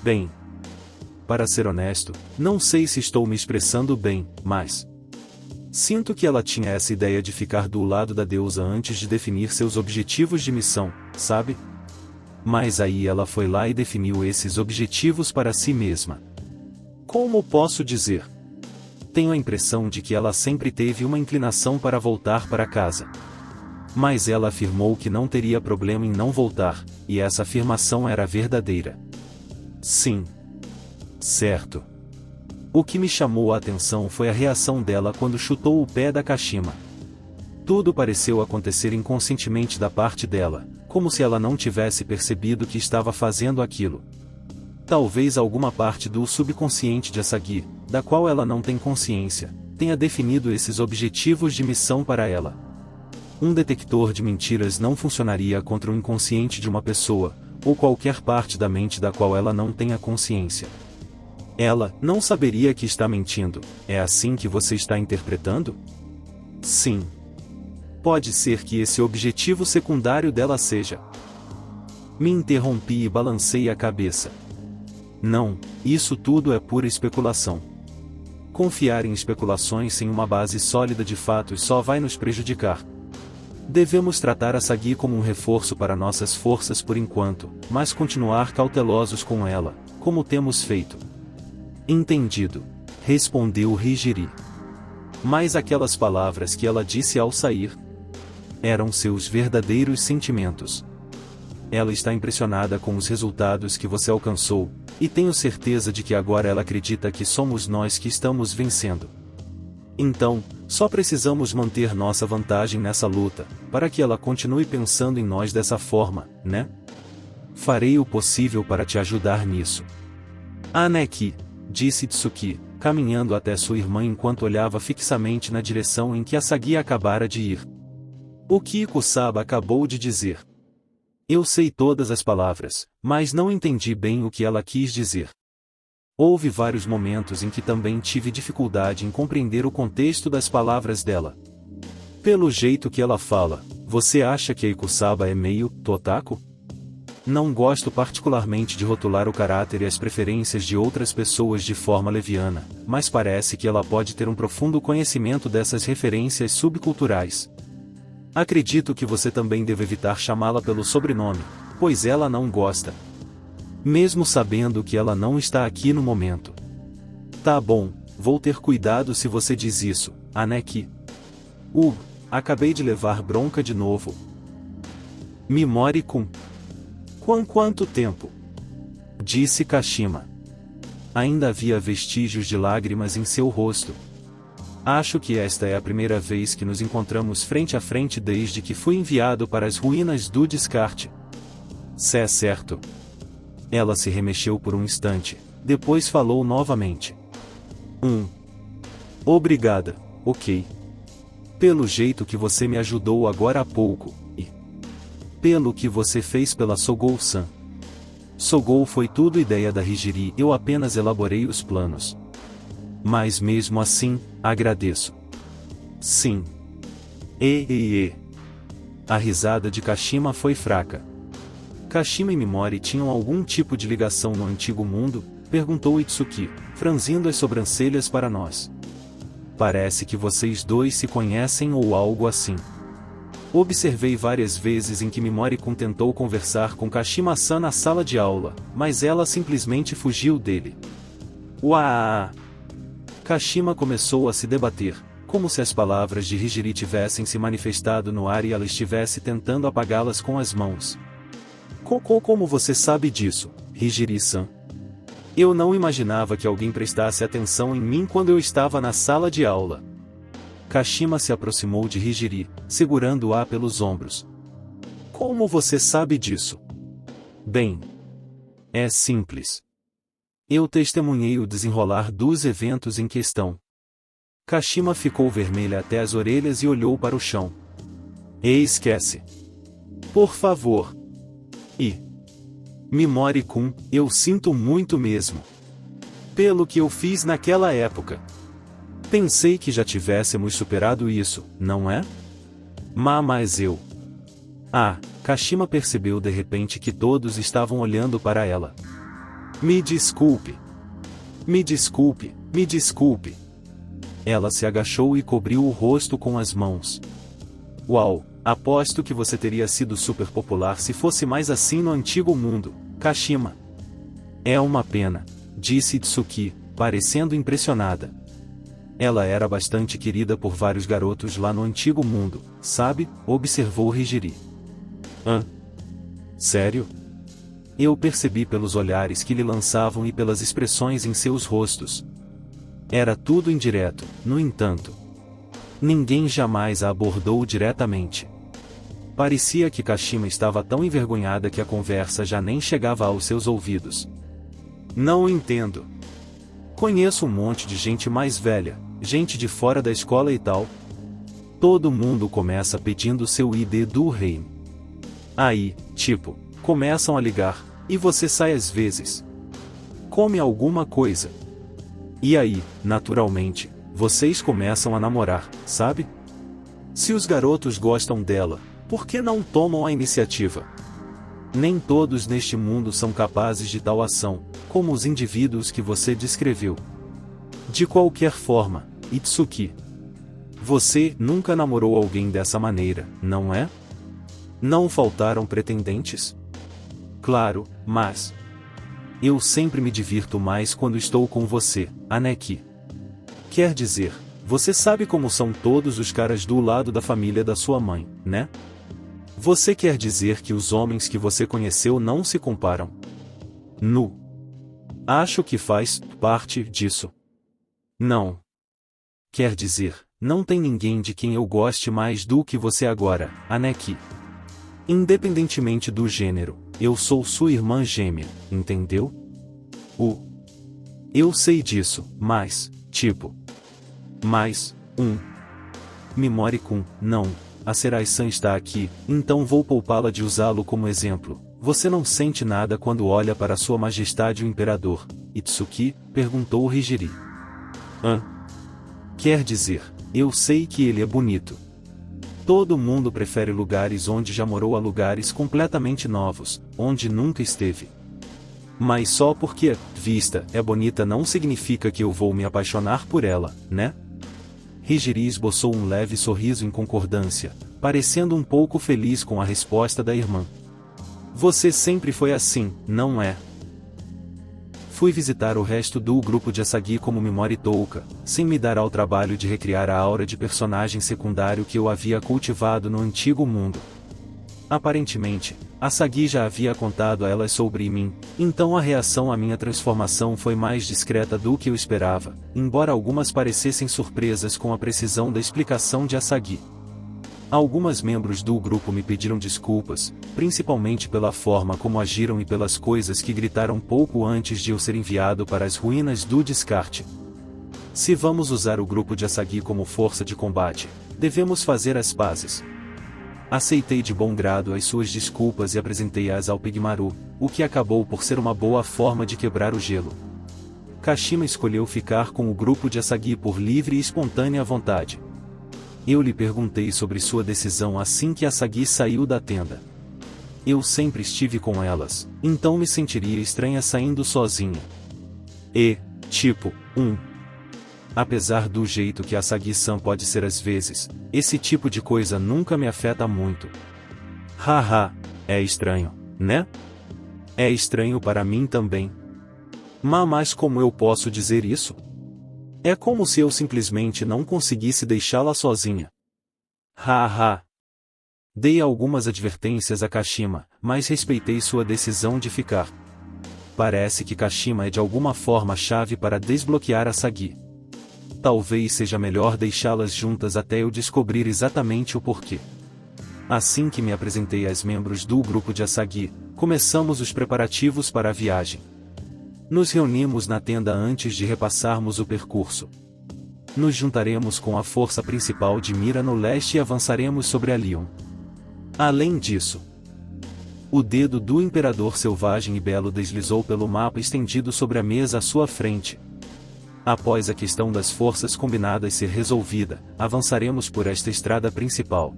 Bem. Para ser honesto, não sei se estou me expressando bem, mas... sinto que ela tinha essa ideia de ficar do lado da deusa antes de definir seus objetivos de missão, sabe? Mas aí ela foi lá e definiu esses objetivos para si mesma. Como posso dizer? Tenho a impressão de que ela sempre teve uma inclinação para voltar para casa. Mas ela afirmou que não teria problema em não voltar, e essa afirmação era verdadeira. Sim. Certo. O que me chamou a atenção foi a reação dela quando chutou o pé da Kashima. Tudo pareceu acontecer inconscientemente da parte dela, como se ela não tivesse percebido que estava fazendo aquilo. Talvez alguma parte do subconsciente de Asagi, da qual ela não tem consciência, tenha definido esses objetivos de missão para ela. Um detector de mentiras não funcionaria contra o inconsciente de uma pessoa, ou qualquer parte da mente da qual ela não tenha consciência. Ela não saberia que está mentindo. É assim que você está interpretando? Sim. Pode ser que esse objetivo secundário dela seja. Me interrompi e balancei a cabeça. Não, isso tudo é pura especulação. Confiar em especulações sem uma base sólida de fatos só vai nos prejudicar. Devemos tratar a Sagi como um reforço para nossas forças por enquanto, mas continuar cautelosos com ela, como temos feito. Entendido, respondeu Higiri. Mas aquelas palavras que ela disse ao sair eram seus verdadeiros sentimentos. Ela está impressionada com os resultados que você alcançou, e tenho certeza de que agora ela acredita que somos nós que estamos vencendo. Então, só precisamos manter nossa vantagem nessa luta, para que ela continue pensando em nós dessa forma, né? Farei o possível para te ajudar nisso. Aneki, disse Tsuki, caminhando até sua irmã enquanto olhava fixamente na direção em que a Sagi acabara de ir. O que Ikusaba acabou de dizer. Eu sei todas as palavras, mas não entendi bem o que ela quis dizer. Houve vários momentos em que também tive dificuldade em compreender o contexto das palavras dela. Pelo jeito que ela fala, você acha que a Ikusaba é meio otaku? Não gosto particularmente de rotular o caráter e as preferências de outras pessoas de forma leviana, mas parece que ela pode ter um profundo conhecimento dessas referências subculturais. Acredito que você também deve evitar chamá-la pelo sobrenome, pois ela não gosta. Mesmo sabendo que ela não está aqui no momento. Tá bom, vou ter cuidado se você diz isso, Aneki. Acabei de levar bronca de novo. Mimori-kun. Quanto tempo? Disse Kashima. Ainda havia vestígios de lágrimas em seu rosto. Acho que esta é a primeira vez que nos encontramos frente a frente desde que fui enviado para as ruínas do descarte. Se é certo. Ela se remexeu por um instante, depois falou novamente. Obrigada, ok. Pelo jeito que você me ajudou agora há pouco, e pelo que você fez pela Sogou-san. Sogou foi tudo ideia da Higiri, eu apenas elaborei os planos. Mas mesmo assim, agradeço. Sim. A risada de Kashima foi fraca. Kashima e Mimori tinham algum tipo de ligação no antigo mundo? Perguntou Itsuki, franzindo as sobrancelhas para nós. Parece que vocês dois se conhecem ou algo assim. Observei várias vezes em que Mimori-kun tentou conversar com Kashima-san na sala de aula, mas ela simplesmente fugiu dele. Uau! Kashima começou a se debater, como se as palavras de Higiri tivessem se manifestado no ar e ela estivesse tentando apagá-las com as mãos. Como você sabe disso, Higiri-san? Eu não imaginava que alguém prestasse atenção em mim quando eu estava na sala de aula. Kashima se aproximou de Higiri, segurando-a pelos ombros. Como você sabe disso? Bem, é simples. Eu testemunhei o desenrolar dos eventos em questão. Kashima ficou vermelha até as orelhas e olhou para o chão. Esquece. Por favor. Mimori-kun, eu sinto muito mesmo. Pelo que eu fiz naquela época. Pensei que já tivéssemos superado isso, não é? Mas eu... Kashima percebeu de repente que todos estavam olhando para ela. Me desculpe. Me desculpe, me desculpe. Ela se agachou e cobriu o rosto com as mãos. Uau, aposto que você teria sido super popular se fosse mais assim no antigo mundo, Kashima. É uma pena, disse Tsuki, parecendo impressionada. Ela era bastante querida por vários garotos lá no antigo mundo, sabe? Observou Higiri. Sério? Eu percebi pelos olhares que lhe lançavam e pelas expressões em seus rostos. Era tudo indireto, no entanto. Ninguém jamais a abordou diretamente. Parecia que Kashima estava tão envergonhada que a conversa já nem chegava aos seus ouvidos. Não entendo. Conheço um monte de gente mais velha, gente de fora da escola e tal. Todo mundo começa pedindo seu ID do reino. Aí, tipo, começam a ligar, e você sai às vezes. Come alguma coisa. E aí, naturalmente, vocês começam a namorar, sabe? Se os garotos gostam dela, por que não tomam a iniciativa? Nem todos neste mundo são capazes de tal ação, como os indivíduos que você descreveu. De qualquer forma, Itsuki, você nunca namorou alguém dessa maneira, não é? Não faltaram pretendentes? Claro, mas eu sempre me divirto mais quando estou com você, Aneki. Quer dizer, você sabe como são todos os caras do lado da família da sua mãe, né? Você quer dizer que os homens que você conheceu não se comparam? Acho que faz parte disso. Não. Quer dizer, não tem ninguém de quem eu goste mais do que você agora, Aneki. Independentemente do gênero, eu sou sua irmã gêmea, entendeu? Eu sei disso, mas, tipo... Mimori-kun, não, a Serai-san está aqui, então vou poupá-la de usá-lo como exemplo. Você não sente nada quando olha para Sua Majestade o Imperador, Itsuki? Perguntou Higiri. Quer dizer, eu sei que ele é bonito. Todo mundo prefere lugares onde já morou a lugares completamente novos, onde nunca esteve. Mas só porque a vista é bonita não significa que eu vou me apaixonar por ela, né? Higiri esboçou um leve sorriso em concordância, parecendo um pouco feliz com a resposta da irmã. Você sempre foi assim, não é? Fui visitar o resto do grupo de Asagi como Mimori Touka, sem me dar ao trabalho de recriar a aura de personagem secundário que eu havia cultivado no antigo mundo. Aparentemente, Asagi já havia contado a elas sobre mim, então a reação à minha transformação foi mais discreta do que eu esperava, embora algumas parecessem surpresas com a precisão da explicação de Asagi. Algumas membros do grupo me pediram desculpas, principalmente pela forma como agiram e pelas coisas que gritaram pouco antes de eu ser enviado para as ruínas do descarte. Se vamos usar o grupo de Asagi como força de combate, devemos fazer as pazes. Aceitei de bom grado as suas desculpas e apresentei-as ao Pigmaru, o que acabou por ser uma boa forma de quebrar o gelo. Kashima escolheu ficar com o grupo de Asagi por livre e espontânea vontade. Eu lhe perguntei sobre sua decisão assim que Asagi saiu da tenda. Eu sempre estive com elas, então me sentiria estranha saindo sozinha. Apesar do jeito que Asagi-san pode ser às vezes, esse tipo de coisa nunca me afeta muito. Haha, é estranho, né? É estranho para mim também. Mas como eu posso dizer isso? É como se eu simplesmente não conseguisse deixá-la sozinha. Haha. Dei algumas advertências a Kashima, mas respeitei sua decisão de ficar. Parece que Kashima é de alguma forma a chave para desbloquear Asagi. Talvez seja melhor deixá-las juntas até eu descobrir exatamente o porquê. Assim que me apresentei aos membros do grupo de Asagi, começamos os preparativos para a viagem. Nos reunimos na tenda antes de repassarmos o percurso. Nos juntaremos com a força principal de Mira no leste e avançaremos sobre a Lyon. Além disso, o dedo do Imperador Selvagem e Belo deslizou pelo mapa estendido sobre a mesa à sua frente. Após a questão das forças combinadas ser resolvida, avançaremos por esta estrada principal.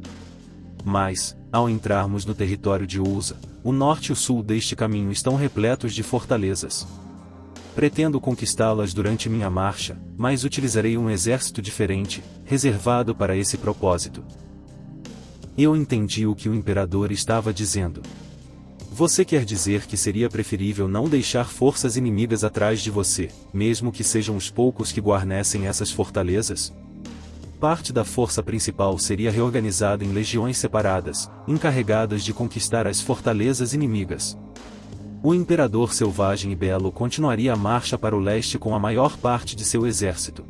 Mas, ao entrarmos no território de Usa, o norte e o sul deste caminho estão repletos de fortalezas. Pretendo conquistá-las durante minha marcha, mas utilizarei um exército diferente, reservado para esse propósito. Eu entendi o que o imperador estava dizendo. Você quer dizer que seria preferível não deixar forças inimigas atrás de você, mesmo que sejam os poucos que guarnecem essas fortalezas? Parte da força principal seria reorganizada em legiões separadas, encarregadas de conquistar as fortalezas inimigas. O Imperador Selvagem e Belo continuaria a marcha para o leste com a maior parte de seu exército.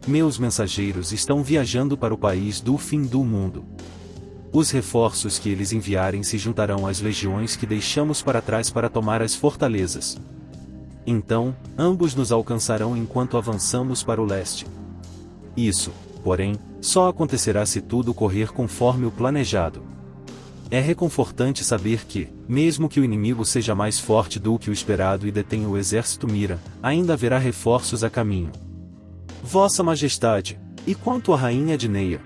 Meus mensageiros estão viajando para o país do fim do mundo. Os reforços que eles enviarem se juntarão às legiões que deixamos para trás para tomar as fortalezas. Então, ambos nos alcançarão enquanto avançamos para o leste. Isso, porém, só acontecerá se tudo correr conforme o planejado. É reconfortante saber que, mesmo que o inimigo seja mais forte do que o esperado e detenha o exército Mira, ainda haverá reforços a caminho. Vossa Majestade, e quanto à rainha de Neia?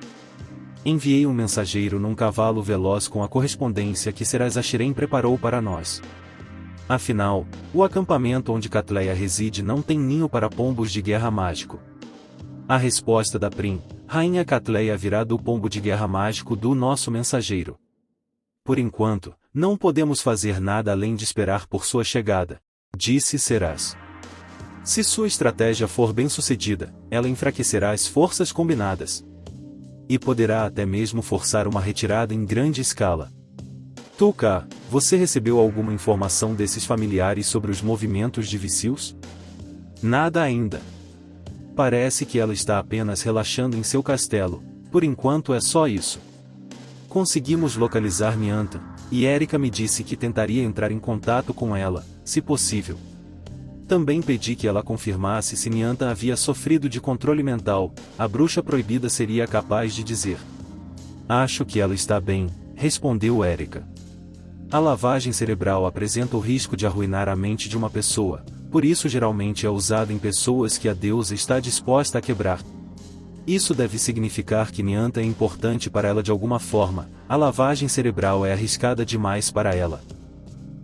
Enviei um mensageiro num cavalo veloz com a correspondência que Seraz-Ashirem preparou para nós. Afinal, o acampamento onde Catleia reside não tem ninho para pombos de guerra mágico. A resposta da Prim, Rainha Catleia virá do pombo de guerra mágico do nosso mensageiro. Por enquanto, não podemos fazer nada além de esperar por sua chegada, disse Seraz. Se sua estratégia for bem-sucedida, ela enfraquecerá as forças combinadas. E poderá até mesmo forçar uma retirada em grande escala. Tulka, você recebeu alguma informação desses familiares sobre os movimentos de Vicious? Nada ainda. Parece que ela está apenas relaxando em seu castelo, por enquanto é só isso. Conseguimos localizar Niantan, e Erika me disse que tentaria entrar em contato com ela, se possível. Também pedi que ela confirmasse se Niantan havia sofrido de controle mental, a bruxa proibida seria capaz de dizer. Acho que ela está bem, respondeu Erika. A lavagem cerebral apresenta o risco de arruinar a mente de uma pessoa, por isso geralmente é usada em pessoas que a deusa está disposta a quebrar. Isso deve significar que Niantan é importante para ela de alguma forma, a lavagem cerebral é arriscada demais para ela.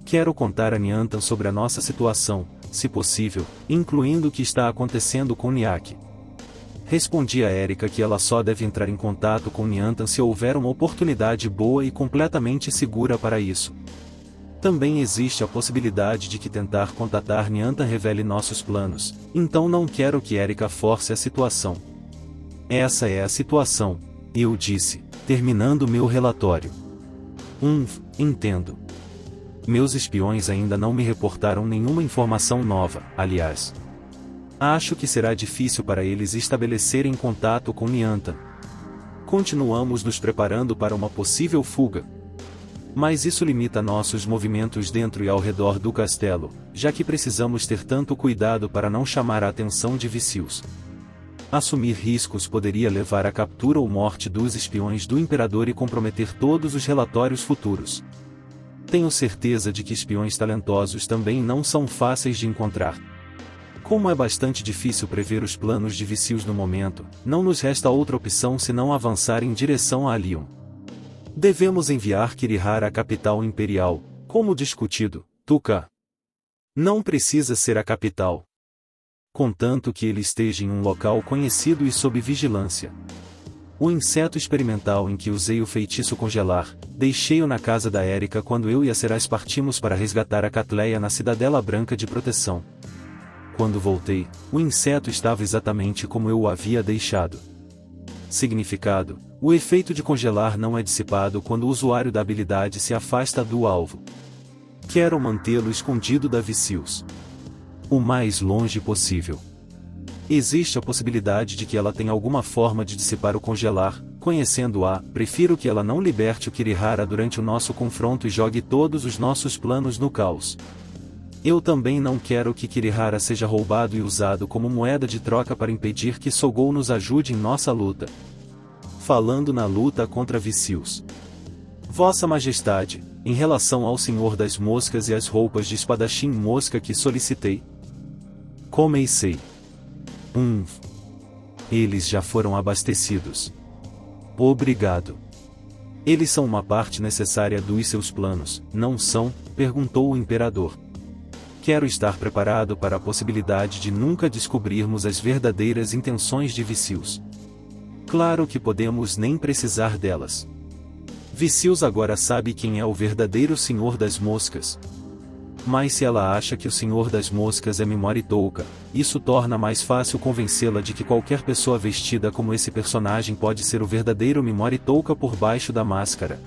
Quero contar a Niantan sobre a nossa situação, se possível, incluindo o que está acontecendo com Niak. Respondi a Erika que ela só deve entrar em contato com Niantan se houver uma oportunidade boa e completamente segura para isso. Também existe a possibilidade de que tentar contatar Niantan revele nossos planos, então não quero que Erika force a situação. Essa é a situação, eu disse, terminando meu relatório. Entendo. Meus espiões ainda não me reportaram nenhuma informação nova, aliás. Acho que será difícil para eles estabelecerem contato com Niantan. Continuamos nos preparando para uma possível fuga. Mas isso limita nossos movimentos dentro e ao redor do castelo, já que precisamos ter tanto cuidado para não chamar a atenção de Vicious. Assumir riscos poderia levar à captura ou morte dos espiões do Imperador e comprometer todos os relatórios futuros. Tenho certeza de que espiões talentosos também não são fáceis de encontrar. Como é bastante difícil prever os planos de Vicious no momento, não nos resta outra opção senão avançar em direção a Alion. Devemos enviar Kirihara à capital imperial, como discutido, Tulka. Não precisa ser a capital. Contanto que ele esteja em um local conhecido e sob vigilância. O inseto experimental em que usei o feitiço congelar, deixei-o na casa da Erika quando eu e a Seraz partimos para resgatar a Catleia na Cidadela Branca de Proteção. Quando voltei, o inseto estava exatamente como eu o havia deixado. Significado: o efeito de congelar não é dissipado quando o usuário da habilidade se afasta do alvo. Quero mantê-lo escondido da Vicious o mais longe possível. Existe a possibilidade de que ela tenha alguma forma de dissipar o congelar. Conhecendo-a, prefiro que ela não liberte o Kirihara durante o nosso confronto e jogue todos os nossos planos no caos. Eu também não quero que Kirihara seja roubado e usado como moeda de troca para impedir que Sogou nos ajude em nossa luta. Falando na luta contra Vicious. Vossa Majestade, em relação ao Senhor das Moscas e as roupas de espadachim mosca que solicitei. Comecei. Eles já foram abastecidos. Obrigado. Eles são uma parte necessária dos seus planos, não são? Perguntou o Imperador. Quero estar preparado para a possibilidade de nunca descobrirmos as verdadeiras intenções de Vicious. Claro que podemos nem precisar delas. Vicious agora sabe quem é o verdadeiro Senhor das Moscas. Mas se ela acha que o Senhor das Moscas é Mimori Touka, isso torna mais fácil convencê-la de que qualquer pessoa vestida como esse personagem pode ser o verdadeiro Mimori Touka por baixo da máscara.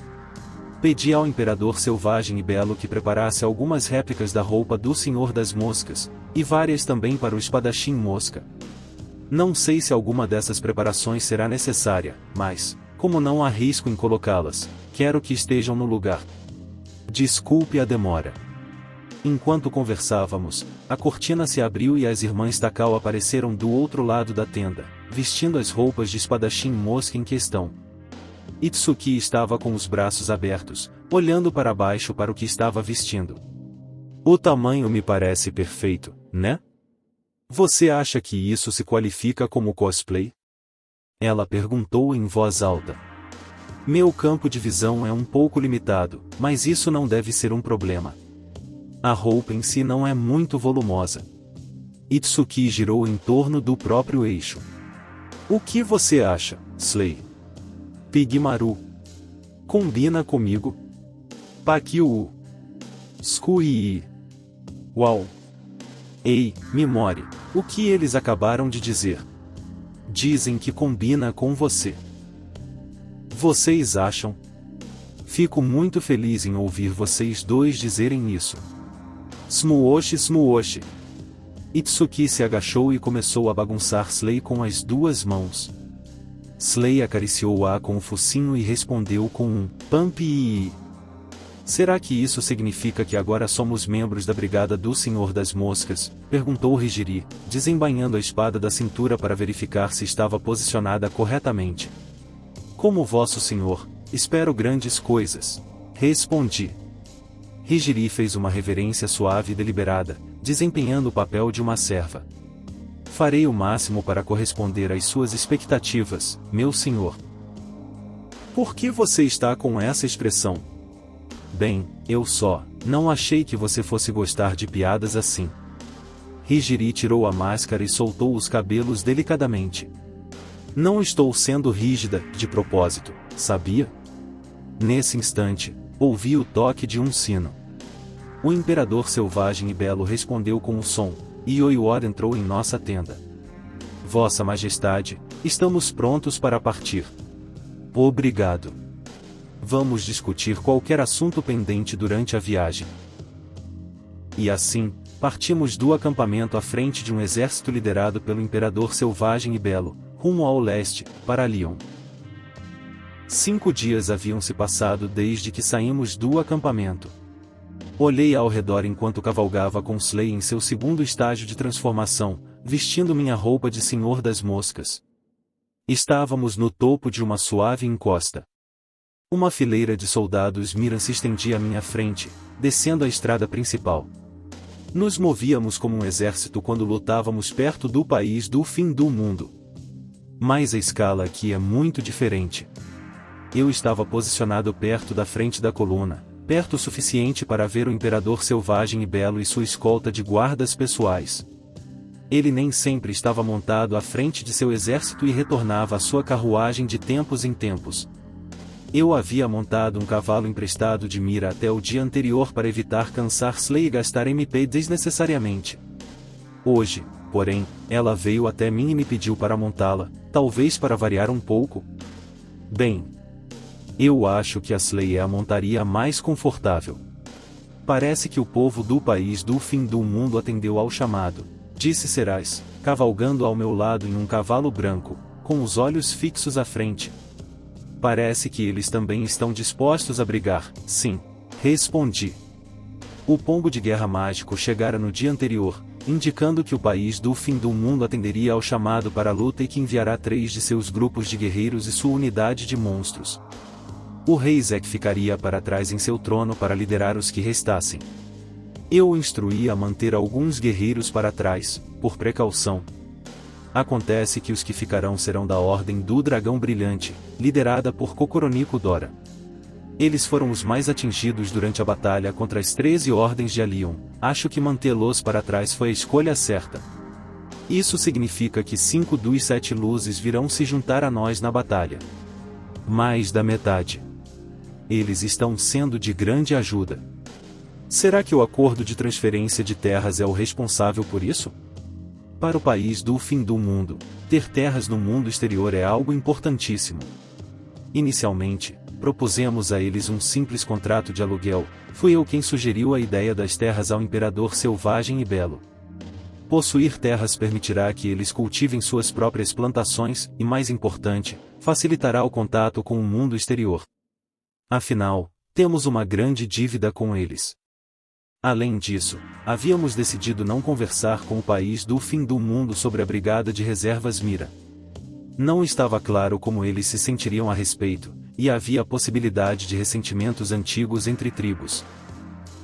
Pedi ao Imperador Selvagem e Belo que preparasse algumas réplicas da roupa do Senhor das Moscas, e várias também para o espadachim mosca. Não sei se alguma dessas preparações será necessária, mas, como não há risco em colocá-las, quero que estejam no lugar. Desculpe a demora. Enquanto conversávamos, a cortina se abriu e as irmãs Takao apareceram do outro lado da tenda, vestindo as roupas de espadachim mosca em questão. Itsuki estava com os braços abertos, olhando para baixo para o que estava vestindo. O tamanho me parece perfeito, né? Você acha que isso se qualifica como cosplay? Ela perguntou em voz alta. Meu campo de visão é um pouco limitado, mas isso não deve ser um problema. A roupa em si não é muito volumosa. Itsuki girou em torno do próprio eixo. O que você acha, Slay? Pigmaru. Combina comigo? Pakyu. Skui. Uau. Ei, Mimori, o que eles acabaram de dizer? Dizem que combina com você. Vocês acham? Fico muito feliz em ouvir vocês dois dizerem isso. Smuoshi Smuoshi. Itsuki se agachou e começou a bagunçar Slay com as duas mãos. Slay acariciou-a com o focinho e respondeu com um pampi. Será que isso significa que agora somos membros da Brigada do Senhor das Moscas? Perguntou Hijiri, desembainhando a espada da cintura para verificar se estava posicionada corretamente. Como vosso senhor, espero grandes coisas. Respondi. Hijiri fez uma reverência suave e deliberada, desempenhando o papel de uma serva. Farei o máximo para corresponder às suas expectativas, meu senhor. Por que você está com essa expressão? Bem, eu só não achei que você fosse gostar de piadas assim. Hijiri tirou a máscara e soltou os cabelos delicadamente. Não estou sendo rígida, de propósito, sabia? Nesse instante, ouvi o toque de um sino. O imperador selvagem e belo respondeu com um som, e Oiwar entrou em nossa tenda. Vossa Majestade, estamos prontos para partir. Obrigado. Vamos discutir qualquer assunto pendente durante a viagem. E assim, partimos do acampamento à frente de um exército liderado pelo imperador selvagem e belo, rumo ao leste, para Lyon. 5 dias haviam se passado desde que saímos do acampamento. Olhei ao redor enquanto cavalgava com Slay em seu segundo estágio de transformação, vestindo minha roupa de Senhor das Moscas. Estávamos no topo de uma suave encosta. Uma fileira de soldados Miran se estendia à minha frente, descendo a estrada principal. Nos movíamos como um exército quando lutávamos perto do país do fim do mundo. Mas a escala aqui é muito diferente. Eu estava posicionado perto da frente da coluna, perto o suficiente para ver o imperador selvagem e belo e sua escolta de guardas pessoais. Ele nem sempre estava montado à frente de seu exército e retornava à sua carruagem de tempos em tempos. Eu havia montado um cavalo emprestado de Mira até o dia anterior para evitar cansar Slay e gastar MP desnecessariamente. Hoje, porém, ela veio até mim e me pediu para montá-la, talvez para variar um pouco. Bem, eu acho que a Slay é a montaria mais confortável. Parece que o povo do país do fim do mundo atendeu ao chamado, disse Serais, cavalgando ao meu lado em um cavalo branco, com os olhos fixos à frente. Parece que eles também estão dispostos a brigar, sim, respondi. O pombo de guerra mágico chegara no dia anterior, indicando que o país do fim do mundo atenderia ao chamado para a luta e que enviará 3 de seus grupos de guerreiros e sua unidade de monstros. O rei Zek ficaria para trás em seu trono para liderar os que restassem. Eu o instruí a manter alguns guerreiros para trás, por precaução. Acontece que os que ficarão serão da Ordem do Dragão Brilhante, liderada por Kokoroniko Dora. Eles foram os mais atingidos durante a batalha contra as 13 Ordens de Alion. Acho que mantê-los para trás foi a escolha certa. Isso significa que 5 dos 7 luzes virão se juntar a nós na batalha. Mais da metade. Eles estão sendo de grande ajuda. Será que o acordo de transferência de terras é o responsável por isso? Para o país do fim do mundo, ter terras no mundo exterior é algo importantíssimo. Inicialmente, propusemos a eles um simples contrato de aluguel. Fui eu quem sugeriu a ideia das terras ao imperador selvagem e belo. Possuir terras permitirá que eles cultivem suas próprias plantações e, mais importante, facilitará o contato com o mundo exterior. Afinal, temos uma grande dívida com eles. Além disso, havíamos decidido não conversar com o país do fim do mundo sobre a Brigada de Reservas Mira. Não estava claro como eles se sentiriam a respeito, e havia a possibilidade de ressentimentos antigos entre tribos.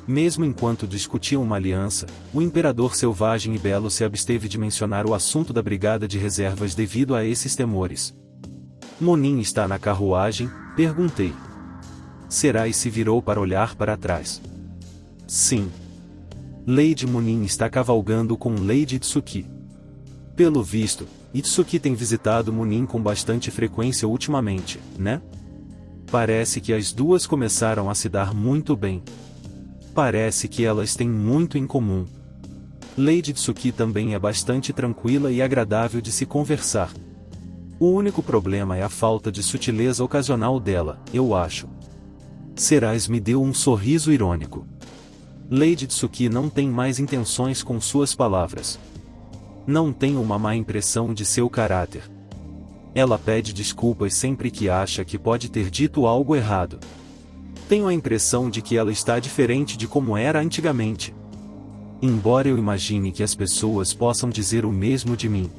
Mesmo enquanto discutiam uma aliança, o imperador selvagem e belo se absteve de mencionar o assunto da brigada de reservas devido a esses temores. Munin está na carruagem? Perguntei. Serai se virou para olhar para trás. Sim. Lady Munin está cavalgando com Lady Itsuki. Pelo visto, Itsuki tem visitado Munin com bastante frequência ultimamente, né? Parece que as duas começaram a se dar muito bem. Parece que elas têm muito em comum. Lady Itsuki também é bastante tranquila e agradável de se conversar. O único problema é a falta de sutileza ocasional dela, eu acho. Serais me deu um sorriso irônico. Lady Itsuki não tem mais intenções com suas palavras. Não tenho uma má impressão de seu caráter. Ela pede desculpas sempre que acha que pode ter dito algo errado. Tenho a impressão de que ela está diferente de como era antigamente. Embora eu imagine que as pessoas possam dizer o mesmo de mim.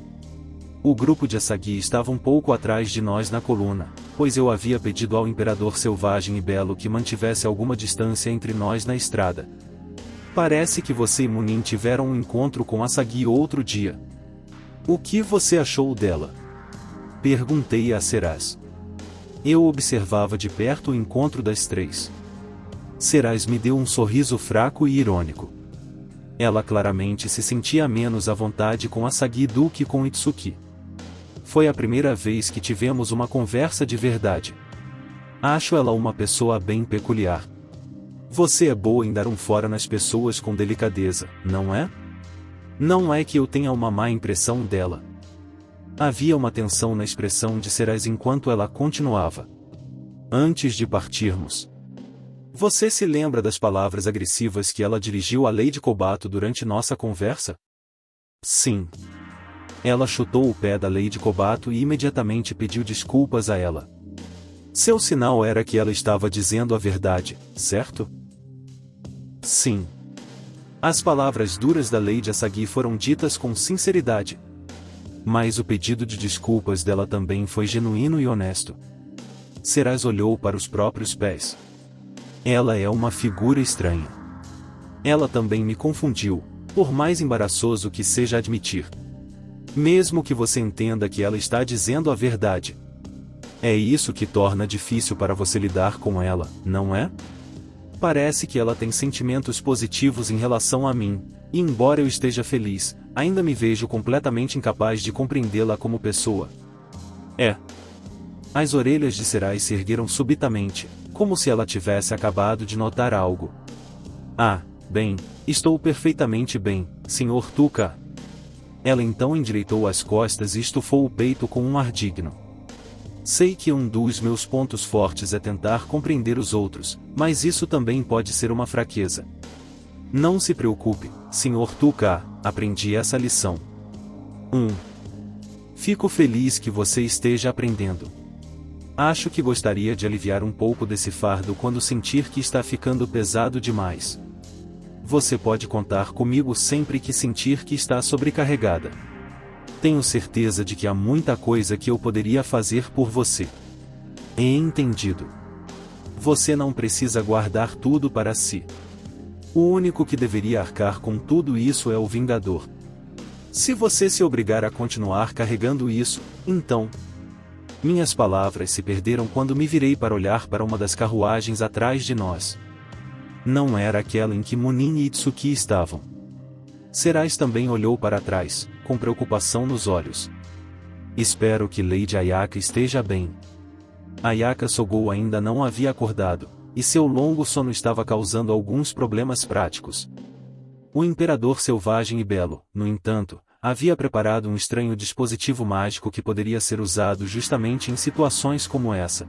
O grupo de Asagi estava um pouco atrás de nós na coluna, pois eu havia pedido ao Imperador Selvagem e Belo que mantivesse alguma distância entre nós na estrada. Parece que você e Munin tiveram um encontro com Asagi outro dia. O que você achou dela? Perguntei a Seraz. Eu observava de perto o encontro das três. Seraz me deu um sorriso fraco e irônico. Ela claramente se sentia menos à vontade com Asagi do que com Itsuki. Foi a primeira vez que tivemos uma conversa de verdade. Acho ela uma pessoa bem peculiar. Você é boa em dar um fora nas pessoas com delicadeza, não é? Não é que eu tenha uma má impressão dela. Havia uma tensão na expressão de Seraz enquanto ela continuava. Antes de partirmos. Você se lembra das palavras agressivas que ela dirigiu a Lady Kobato durante nossa conversa? Sim. Ela chutou o pé da Lady Kobato e imediatamente pediu desculpas a ela. Seu sinal era que ela estava dizendo a verdade, certo? Sim. As palavras duras da Lady Asagi foram ditas com sinceridade. Mas o pedido de desculpas dela também foi genuíno e honesto. Seraz olhou para os próprios pés. Ela é uma figura estranha. Ela também me confundiu, por mais embaraçoso que seja admitir. Mesmo que você entenda que ela está dizendo a verdade. É isso que torna difícil para você lidar com ela, não é? Parece que ela tem sentimentos positivos em relação a mim, e embora eu esteja feliz, ainda me vejo completamente incapaz de compreendê-la como pessoa. É. As orelhas de Seraz se ergueram subitamente, como se ela tivesse acabado de notar algo. Ah, bem, estou perfeitamente bem, Sr. Tuka. Ela então endireitou as costas e estufou o peito com um ar digno. Sei que um dos meus pontos fortes é tentar compreender os outros, mas isso também pode ser uma fraqueza. Não se preocupe, Sr. Tuka, aprendi essa lição. Fico feliz que você esteja aprendendo. Acho que gostaria de aliviar um pouco desse fardo quando sentir que está ficando pesado demais. Você pode contar comigo sempre que sentir que está sobrecarregada. Tenho certeza de que há muita coisa que eu poderia fazer por você. Entendido. Você não precisa guardar tudo para si. O único que deveria arcar com tudo isso é o Vingador. Se você se obrigar a continuar carregando isso, então... Minhas palavras se perderam quando me virei para olhar para uma das carruagens atrás de nós. Não era aquela em que Munin e Itsuki estavam. Seraz também olhou para trás, com preocupação nos olhos. Espero que Lady Ayaka esteja bem. Ayaka Sogou ainda não havia acordado, e seu longo sono estava causando alguns problemas práticos. O Imperador Selvagem e Belo, no entanto, havia preparado um estranho dispositivo mágico que poderia ser usado justamente em situações como essa.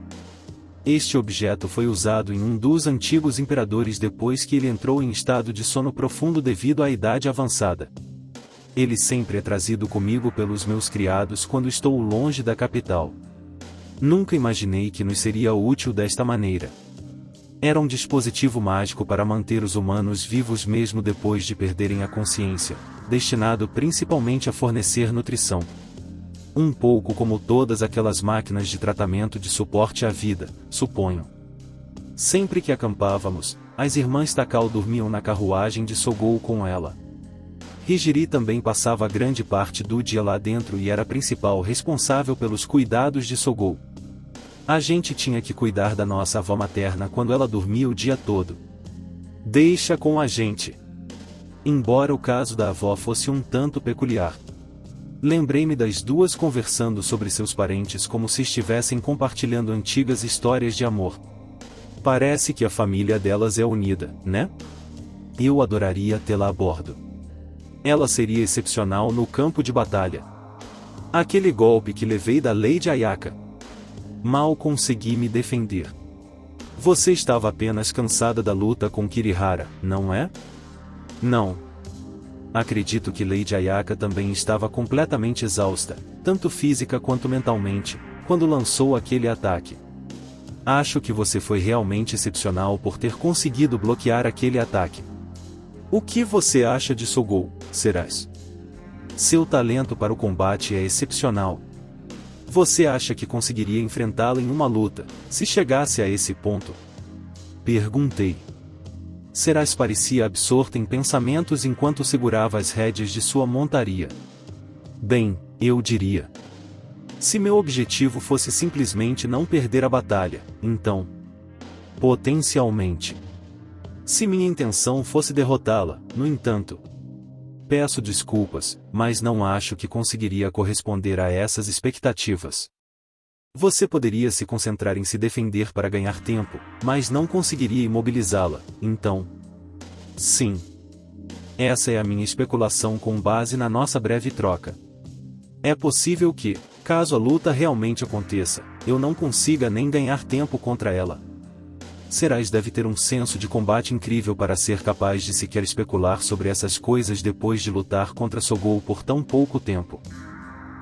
Este objeto foi usado em um dos antigos imperadores depois que ele entrou em estado de sono profundo devido à idade avançada. Ele sempre é trazido comigo pelos meus criados quando estou longe da capital. Nunca imaginei que nos seria útil desta maneira. Era um dispositivo mágico para manter os humanos vivos mesmo depois de perderem a consciência, destinado principalmente a fornecer nutrição. Um pouco como todas aquelas máquinas de tratamento de suporte à vida, suponho. Sempre que acampávamos, as irmãs Takao dormiam na carruagem de Sogou com ela. Hijiri também passava grande parte do dia lá dentro e era a principal responsável pelos cuidados de Sogou. A gente tinha que cuidar da nossa avó materna quando ela dormia o dia todo. Deixa com a gente. Embora o caso da avó fosse um tanto peculiar. Lembrei-me das duas conversando sobre seus parentes como se estivessem compartilhando antigas histórias de amor. Parece que a família delas é unida, né? Eu adoraria tê-la a bordo. Ela seria excepcional no campo de batalha. Aquele golpe que levei da Lady Ayaka. Mal consegui me defender. Você estava apenas cansada da luta com Kirihara, não é? Não. Acredito que Lady Ayaka também estava completamente exausta, tanto física quanto mentalmente, quando lançou aquele ataque. Acho que você foi realmente excepcional por ter conseguido bloquear aquele ataque. O que você acha de Sogou, Seras? Seu talento para o combate é excepcional. Você acha que conseguiria enfrentá-la em uma luta, se chegasse a esse ponto? Perguntei. Seras parecia absorta em pensamentos enquanto segurava as rédeas de sua montaria. Bem, eu diria. Se meu objetivo fosse simplesmente não perder a batalha, então. Potencialmente. Se minha intenção fosse derrotá-la, no entanto. Peço desculpas, mas não acho que conseguiria corresponder a essas expectativas. Você poderia se concentrar em se defender para ganhar tempo, mas não conseguiria imobilizá-la, então. Sim. Essa é a minha especulação com base na nossa breve troca. É possível que, caso a luta realmente aconteça, eu não consiga nem ganhar tempo contra ela. Seras deve ter um senso de combate incrível para ser capaz de sequer especular sobre essas coisas depois de lutar contra Sogou por tão pouco tempo.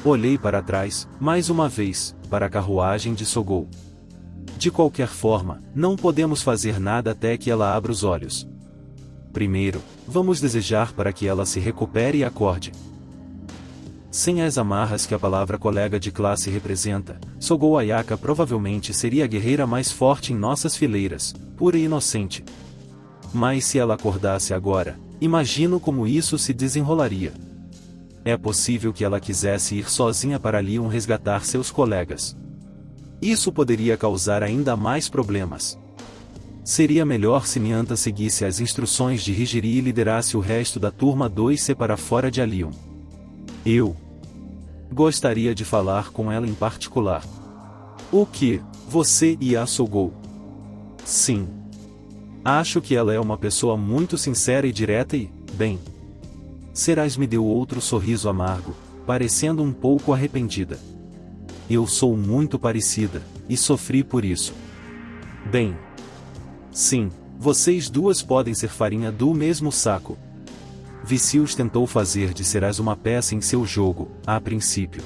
Olhei para trás, mais uma vez, para a carruagem de Sogou. De qualquer forma, não podemos fazer nada até que ela abra os olhos. Primeiro, vamos desejar para que ela se recupere e acorde. Sem as amarras que a palavra colega de classe representa, Sogou Ayaka provavelmente seria a guerreira mais forte em nossas fileiras, pura e inocente. Mas se ela acordasse agora, imagino como isso se desenrolaria. É possível que ela quisesse ir sozinha para Lyon resgatar seus colegas. Isso poderia causar ainda mais problemas. Seria melhor se Nyanta seguisse as instruções de Hijiri e liderasse o resto da turma 2C para fora de Alion. Eu gostaria de falar com ela em particular. O que, você e a Sogou? Sim. Acho que ela é uma pessoa muito sincera e direta e, bem. Seras me deu outro sorriso amargo, parecendo um pouco arrependida. Eu sou muito parecida, e sofri por isso. Bem. Sim, vocês duas podem ser farinha do mesmo saco. Vicius tentou fazer de Seras uma peça em seu jogo, a princípio.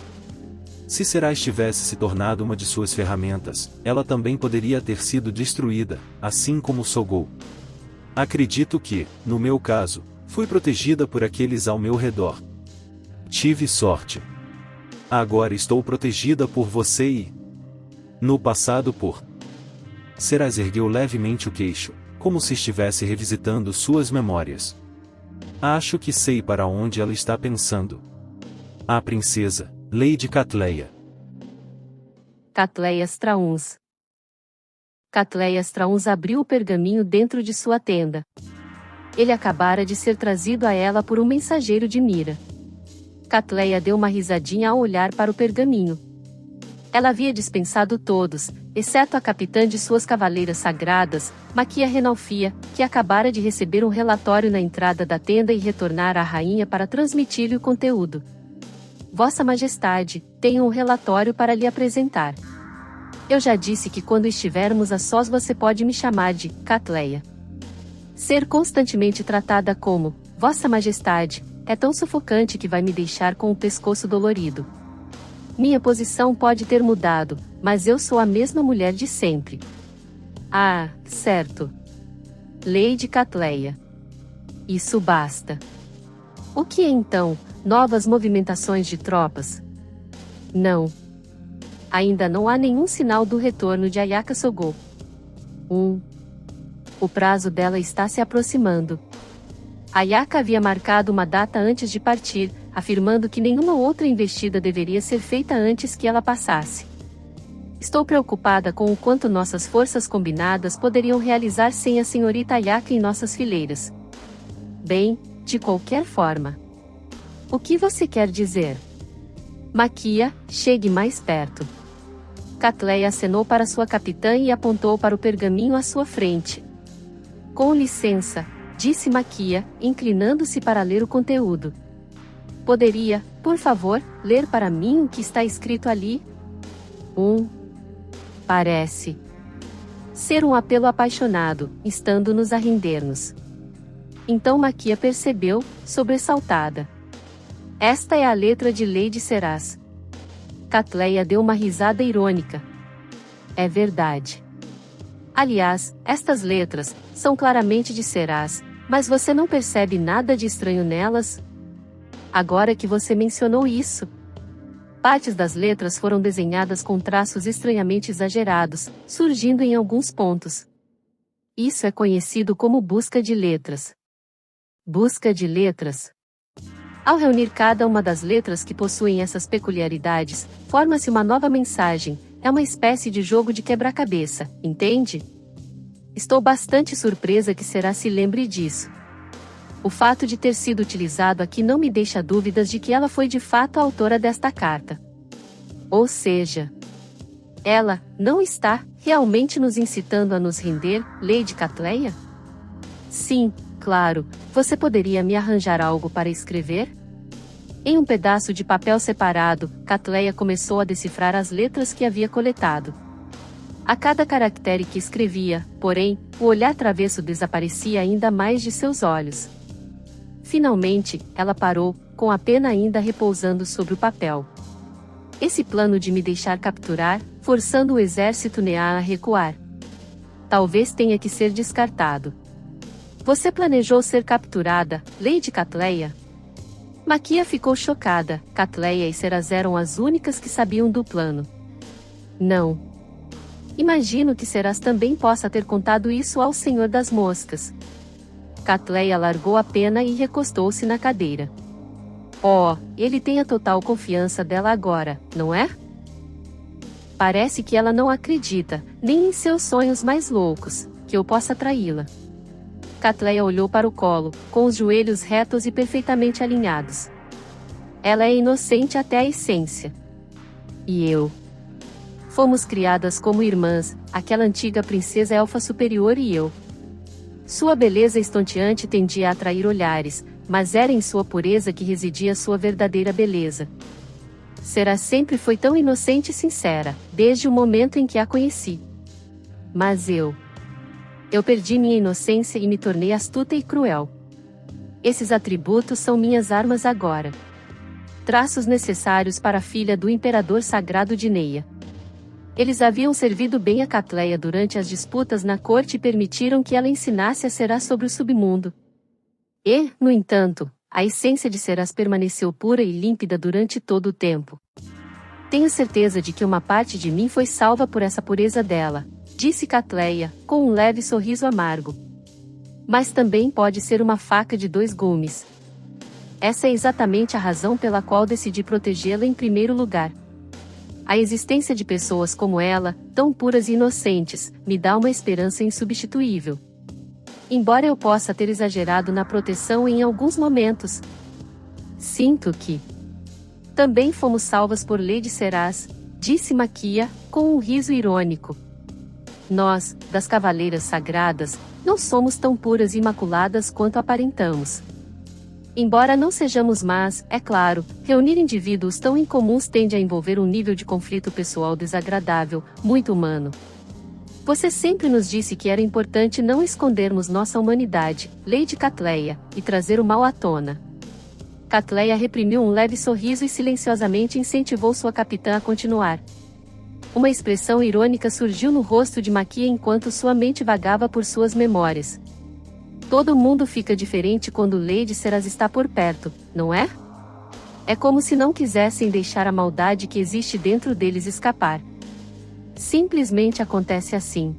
Se Seras tivesse se tornado uma de suas ferramentas, ela também poderia ter sido destruída, assim como Sogou. Acredito que, no meu caso, fui protegida por aqueles ao meu redor. Tive sorte. Agora estou protegida por você e... no passado por... Seras ergueu levemente o queixo, como se estivesse revisitando suas memórias. Acho que sei para onde ela está pensando. A princesa, Lady Catleia. Catleia Strauns. Catleia Strauns abriu o pergaminho dentro de sua tenda. Ele acabara de ser trazido a ela por um mensageiro de Mira. Catleia deu uma risadinha ao olhar para o pergaminho. Ela havia dispensado todos, exceto a capitã de suas cavaleiras sagradas, Maquia Renalfia, que acabara de receber um relatório na entrada da tenda e retornar à rainha para transmitir-lhe o conteúdo. Vossa Majestade, tenho um relatório para lhe apresentar. Eu já disse que quando estivermos a sós você pode me chamar de Catleia. Ser constantemente tratada como Vossa Majestade é tão sufocante que vai me deixar com o pescoço dolorido. Minha posição pode ter mudado, mas eu sou a mesma mulher de sempre. Ah, certo. Lady Catleia. Isso basta. O que então? Novas movimentações de tropas? Não. Ainda não há nenhum sinal do retorno de Ayaka Sogo. O prazo dela está se aproximando. Ayaka havia marcado uma data antes de partir, afirmando que nenhuma outra investida deveria ser feita antes que ela passasse. Estou preocupada com o quanto nossas forças combinadas poderiam realizar sem a senhorita Ayaka em nossas fileiras. Bem, de qualquer forma. O que você quer dizer? Maquia, chegue mais perto. Catleya acenou para sua capitã e apontou para o pergaminho à sua frente. Com licença, disse Maquia, inclinando-se para ler o conteúdo. Poderia, por favor, ler para mim o que está escrito ali? Parece ser um apelo apaixonado, estando-nos a render-nos. Então Maquia percebeu, sobressaltada. Esta é a letra de Lady Serás. Catleya deu uma risada irônica. É verdade. Aliás, estas letras são claramente de Serás, mas você não percebe nada de estranho nelas? Agora que você mencionou isso. Partes das letras foram desenhadas com traços estranhamente exagerados, surgindo em alguns pontos. Isso é conhecido como busca de letras. Busca de letras. Ao reunir cada uma das letras que possuem essas peculiaridades, forma-se uma nova mensagem, é uma espécie de jogo de quebra-cabeça, entende? Estou bastante surpresa que Será se lembre disso. O fato de ter sido utilizado aqui não me deixa dúvidas de que ela foi de fato a autora desta carta. Ou seja, ela não está realmente nos incitando a nos render, Lady Catleya? Sim, claro, você poderia me arranjar algo para escrever? Em um pedaço de papel separado, Catleya começou a decifrar as letras que havia coletado. A cada caractere que escrevia, porém, o olhar travesso desaparecia ainda mais de seus olhos. Finalmente, ela parou, com a pena ainda repousando sobre o papel. Esse plano de me deixar capturar, forçando o exército Nea a recuar. Talvez tenha que ser descartado. Você planejou ser capturada, Lady Catleya? Maquia ficou chocada. Catleya e Serás eram as únicas que sabiam do plano. Não. Imagino que Serás também possa ter contado isso ao Senhor das Moscas. Catleya largou a pena e recostou-se na cadeira. Oh, ele tem a total confiança dela agora, não é? Parece que ela não acredita, nem em seus sonhos mais loucos, que eu possa traí-la. Catleya olhou para o colo, com os joelhos retos e perfeitamente alinhados. Ela é inocente até a essência. E eu? Fomos criadas como irmãs, aquela antiga princesa elfa superior e eu. Sua beleza estonteante tendia a atrair olhares, mas era em sua pureza que residia sua verdadeira beleza. Será sempre foi tão inocente e sincera, desde o momento em que a conheci. Mas eu perdi minha inocência e me tornei astuta e cruel. Esses atributos são minhas armas agora. Traços necessários para a filha do Imperador Sagrado de Neia. Eles haviam servido bem a Catleya durante as disputas na corte e permitiram que ela ensinasse a Serás sobre o submundo. E, no entanto, a essência de Serás permaneceu pura e límpida durante todo o tempo. Tenho certeza de que uma parte de mim foi salva por essa pureza dela, disse Catleya, com um leve sorriso amargo. Mas também pode ser uma faca de dois gumes. Essa é exatamente a razão pela qual decidi protegê-la em primeiro lugar. A existência de pessoas como ela, tão puras e inocentes, me dá uma esperança insubstituível. Embora eu possa ter exagerado na proteção em alguns momentos, sinto que também fomos salvas por Lady Serás, disse Maquia, com um riso irônico. Nós, das Cavaleiras Sagradas, não somos tão puras e imaculadas quanto aparentamos. Embora não sejamos más, é claro, reunir indivíduos tão incomuns tende a envolver um nível de conflito pessoal desagradável, muito humano. Você sempre nos disse que era importante não escondermos nossa humanidade, Lady Catleya, e trazer o mal à tona. Catleya reprimiu um leve sorriso e silenciosamente incentivou sua capitã a continuar. Uma expressão irônica surgiu no rosto de Maquia enquanto sua mente vagava por suas memórias. Todo mundo fica diferente quando Lady Serás está por perto, não é? É como se não quisessem deixar a maldade que existe dentro deles escapar. Simplesmente acontece assim.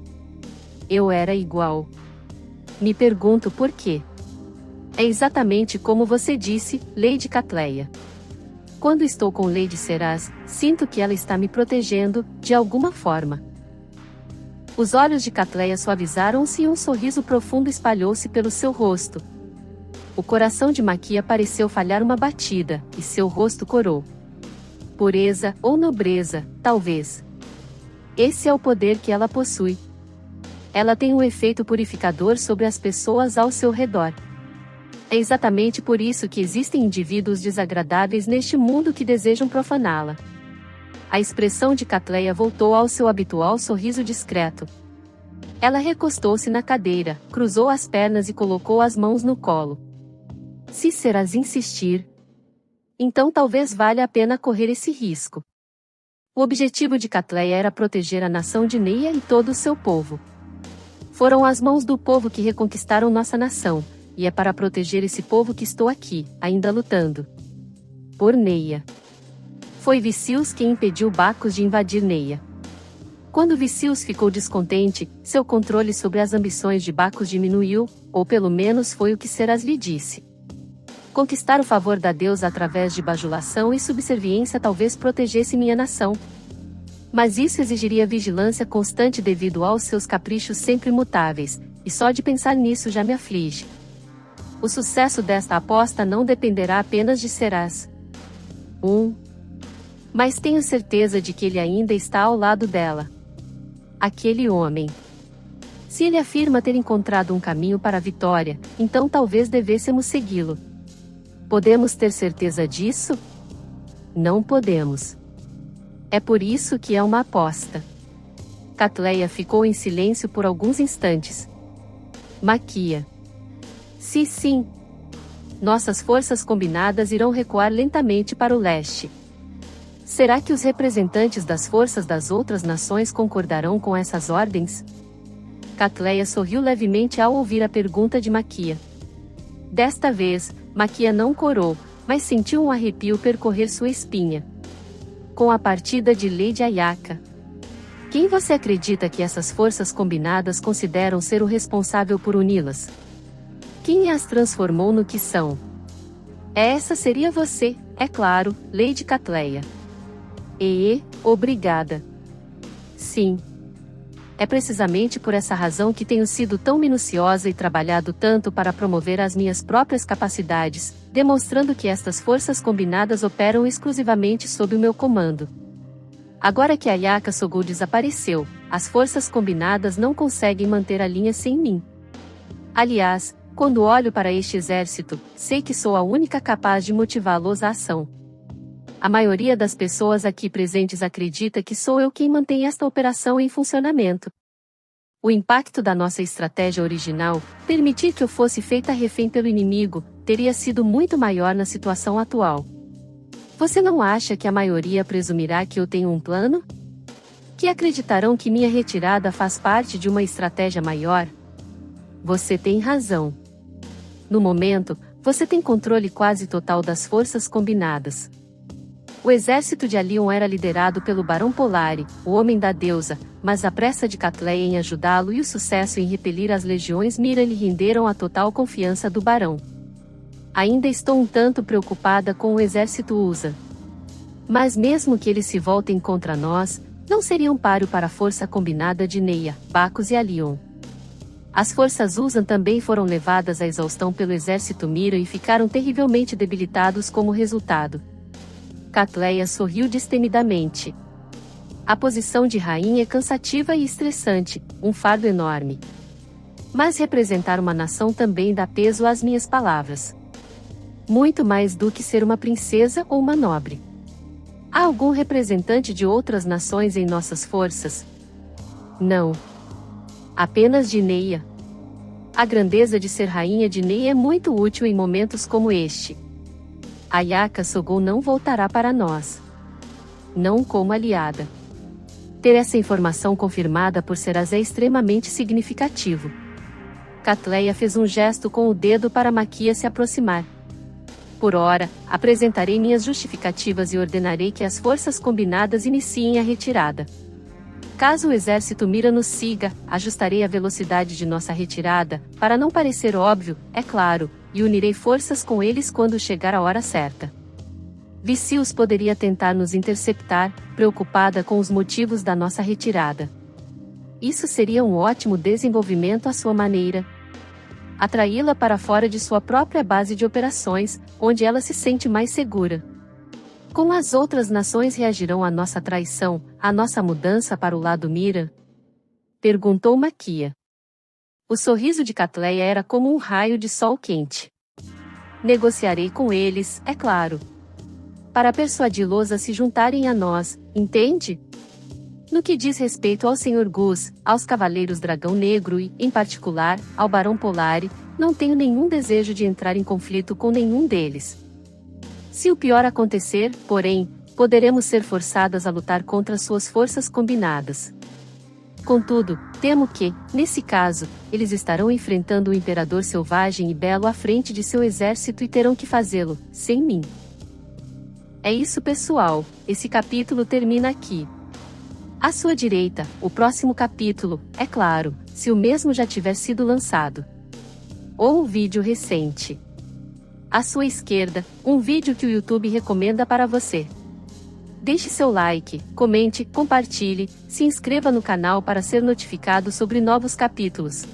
Eu era igual. Me pergunto por quê. É exatamente como você disse, Lady Catleya. Quando estou com Lady Serás, sinto que ela está me protegendo, de alguma forma. Os olhos de Catleya suavizaram-se e um sorriso profundo espalhou-se pelo seu rosto. O coração de Maquia pareceu falhar uma batida, e seu rosto corou. Pureza, ou nobreza, talvez. Esse é o poder que ela possui. Ela tem um efeito purificador sobre as pessoas ao seu redor. É exatamente por isso que existem indivíduos desagradáveis neste mundo que desejam profaná-la. A expressão de Catleya voltou ao seu habitual sorriso discreto. Ela recostou-se na cadeira, cruzou as pernas e colocou as mãos no colo. Se Serás insistir, então talvez valha a pena correr esse risco. O objetivo de Catleya era proteger a nação de Neia e todo o seu povo. Foram as mãos do povo que reconquistaram nossa nação, e é para proteger esse povo que estou aqui, ainda lutando. Por Neia. Foi Vicious quem impediu Bacchus de invadir Neia. Quando Vicious ficou descontente, seu controle sobre as ambições de Bacchus diminuiu, ou pelo menos foi o que Serás lhe disse. Conquistar o favor da deusa através de bajulação e subserviência talvez protegesse minha nação. Mas isso exigiria vigilância constante devido aos seus caprichos sempre mutáveis, e só de pensar nisso já me aflige. O sucesso desta aposta não dependerá apenas de Serás. Mas tenho certeza de que ele ainda está ao lado dela. Aquele homem. Se ele afirma ter encontrado um caminho para a vitória, então talvez devêssemos segui-lo. Podemos ter certeza disso? Não podemos. É por isso que é uma aposta. Catleya ficou em silêncio por alguns instantes. Maquia. Sim. Nossas forças combinadas irão recuar lentamente para o leste. Será que os representantes das forças das outras nações concordarão com essas ordens? Catleya sorriu levemente ao ouvir a pergunta de Maquia. Desta vez, Maquia não corou, mas sentiu um arrepio percorrer sua espinha. Com a partida de Lady Ayaka. Quem você acredita que essas forças combinadas consideram ser o responsável por uni-las? Quem as transformou no que são? Essa seria você, é claro, Lady Catleya. Obrigada. Sim. É precisamente por essa razão que tenho sido tão minuciosa e trabalhado tanto para promover as minhas próprias capacidades, demonstrando que estas forças combinadas operam exclusivamente sob o meu comando. Agora que Ayaka Sogul desapareceu, as forças combinadas não conseguem manter a linha sem mim. Aliás, quando olho para este exército, sei que sou a única capaz de motivá-los à ação. A maioria das pessoas aqui presentes acredita que sou eu quem mantém esta operação em funcionamento. O impacto da nossa estratégia original, permitir que eu fosse feita refém pelo inimigo, teria sido muito maior na situação atual. Você não acha que a maioria presumirá que eu tenho um plano? Que acreditarão que minha retirada faz parte de uma estratégia maior? Você tem razão. No momento, você tem controle quase total das forças combinadas. O exército de Alion era liderado pelo Barão Polari, o homem da deusa, mas a pressa de Catleya em ajudá-lo e o sucesso em repelir as legiões Mira lhe renderam a total confiança do barão. Ainda estou um tanto preocupada com o exército Usa. Mas mesmo que eles se voltem contra nós, não seria um páreo para a força combinada de Neia, Bacchus e Alion. As forças Usan também foram levadas à exaustão pelo exército Mira e ficaram terrivelmente debilitados como resultado. Catleya sorriu destemidamente. A posição de rainha é cansativa e estressante, um fardo enorme. Mas representar uma nação também dá peso às minhas palavras. Muito mais do que ser uma princesa ou uma nobre. Há algum representante de outras nações em nossas forças? Não. Apenas de Neia. A grandeza de ser rainha de Neia é muito útil em momentos como este. Ayaka Sogul não voltará para nós. Não como aliada. Ter essa informação confirmada por Serás é extremamente significativo. Catleya fez um gesto com o dedo para Maquia se aproximar. Por ora, apresentarei minhas justificativas e ordenarei que as forças combinadas iniciem a retirada. Caso o exército Mira nos siga, ajustarei a velocidade de nossa retirada, para não parecer óbvio, é claro, e unirei forças com eles quando chegar a hora certa. Vicius poderia tentar nos interceptar, preocupada com os motivos da nossa retirada. Isso seria um ótimo desenvolvimento à sua maneira. Atraí-la para fora de sua própria base de operações, onde ela se sente mais segura. Como as outras nações reagirão à nossa traição, à nossa mudança para o lado Mira? Perguntou Maquia. O sorriso de Catleia era como um raio de sol quente. Negociarei com eles, é claro. Para persuadi-los a se juntarem a nós, entende? No que diz respeito ao Sr. Gus, aos Cavaleiros Dragão Negro e, em particular, ao Barão Polari, não tenho nenhum desejo de entrar em conflito com nenhum deles. Se o pior acontecer, porém, poderemos ser forçadas a lutar contra suas forças combinadas. Contudo, temo que, nesse caso, eles estarão enfrentando o Imperador Selvagem e Belo à frente de seu exército e terão que fazê-lo, sem mim. É isso, pessoal, esse capítulo termina aqui. À sua direita, o próximo capítulo, é claro, se o mesmo já tiver sido lançado. Ou um vídeo recente. À sua esquerda, um vídeo que o YouTube recomenda para você. Deixe seu like, comente, compartilhe, se inscreva no canal para ser notificado sobre novos capítulos.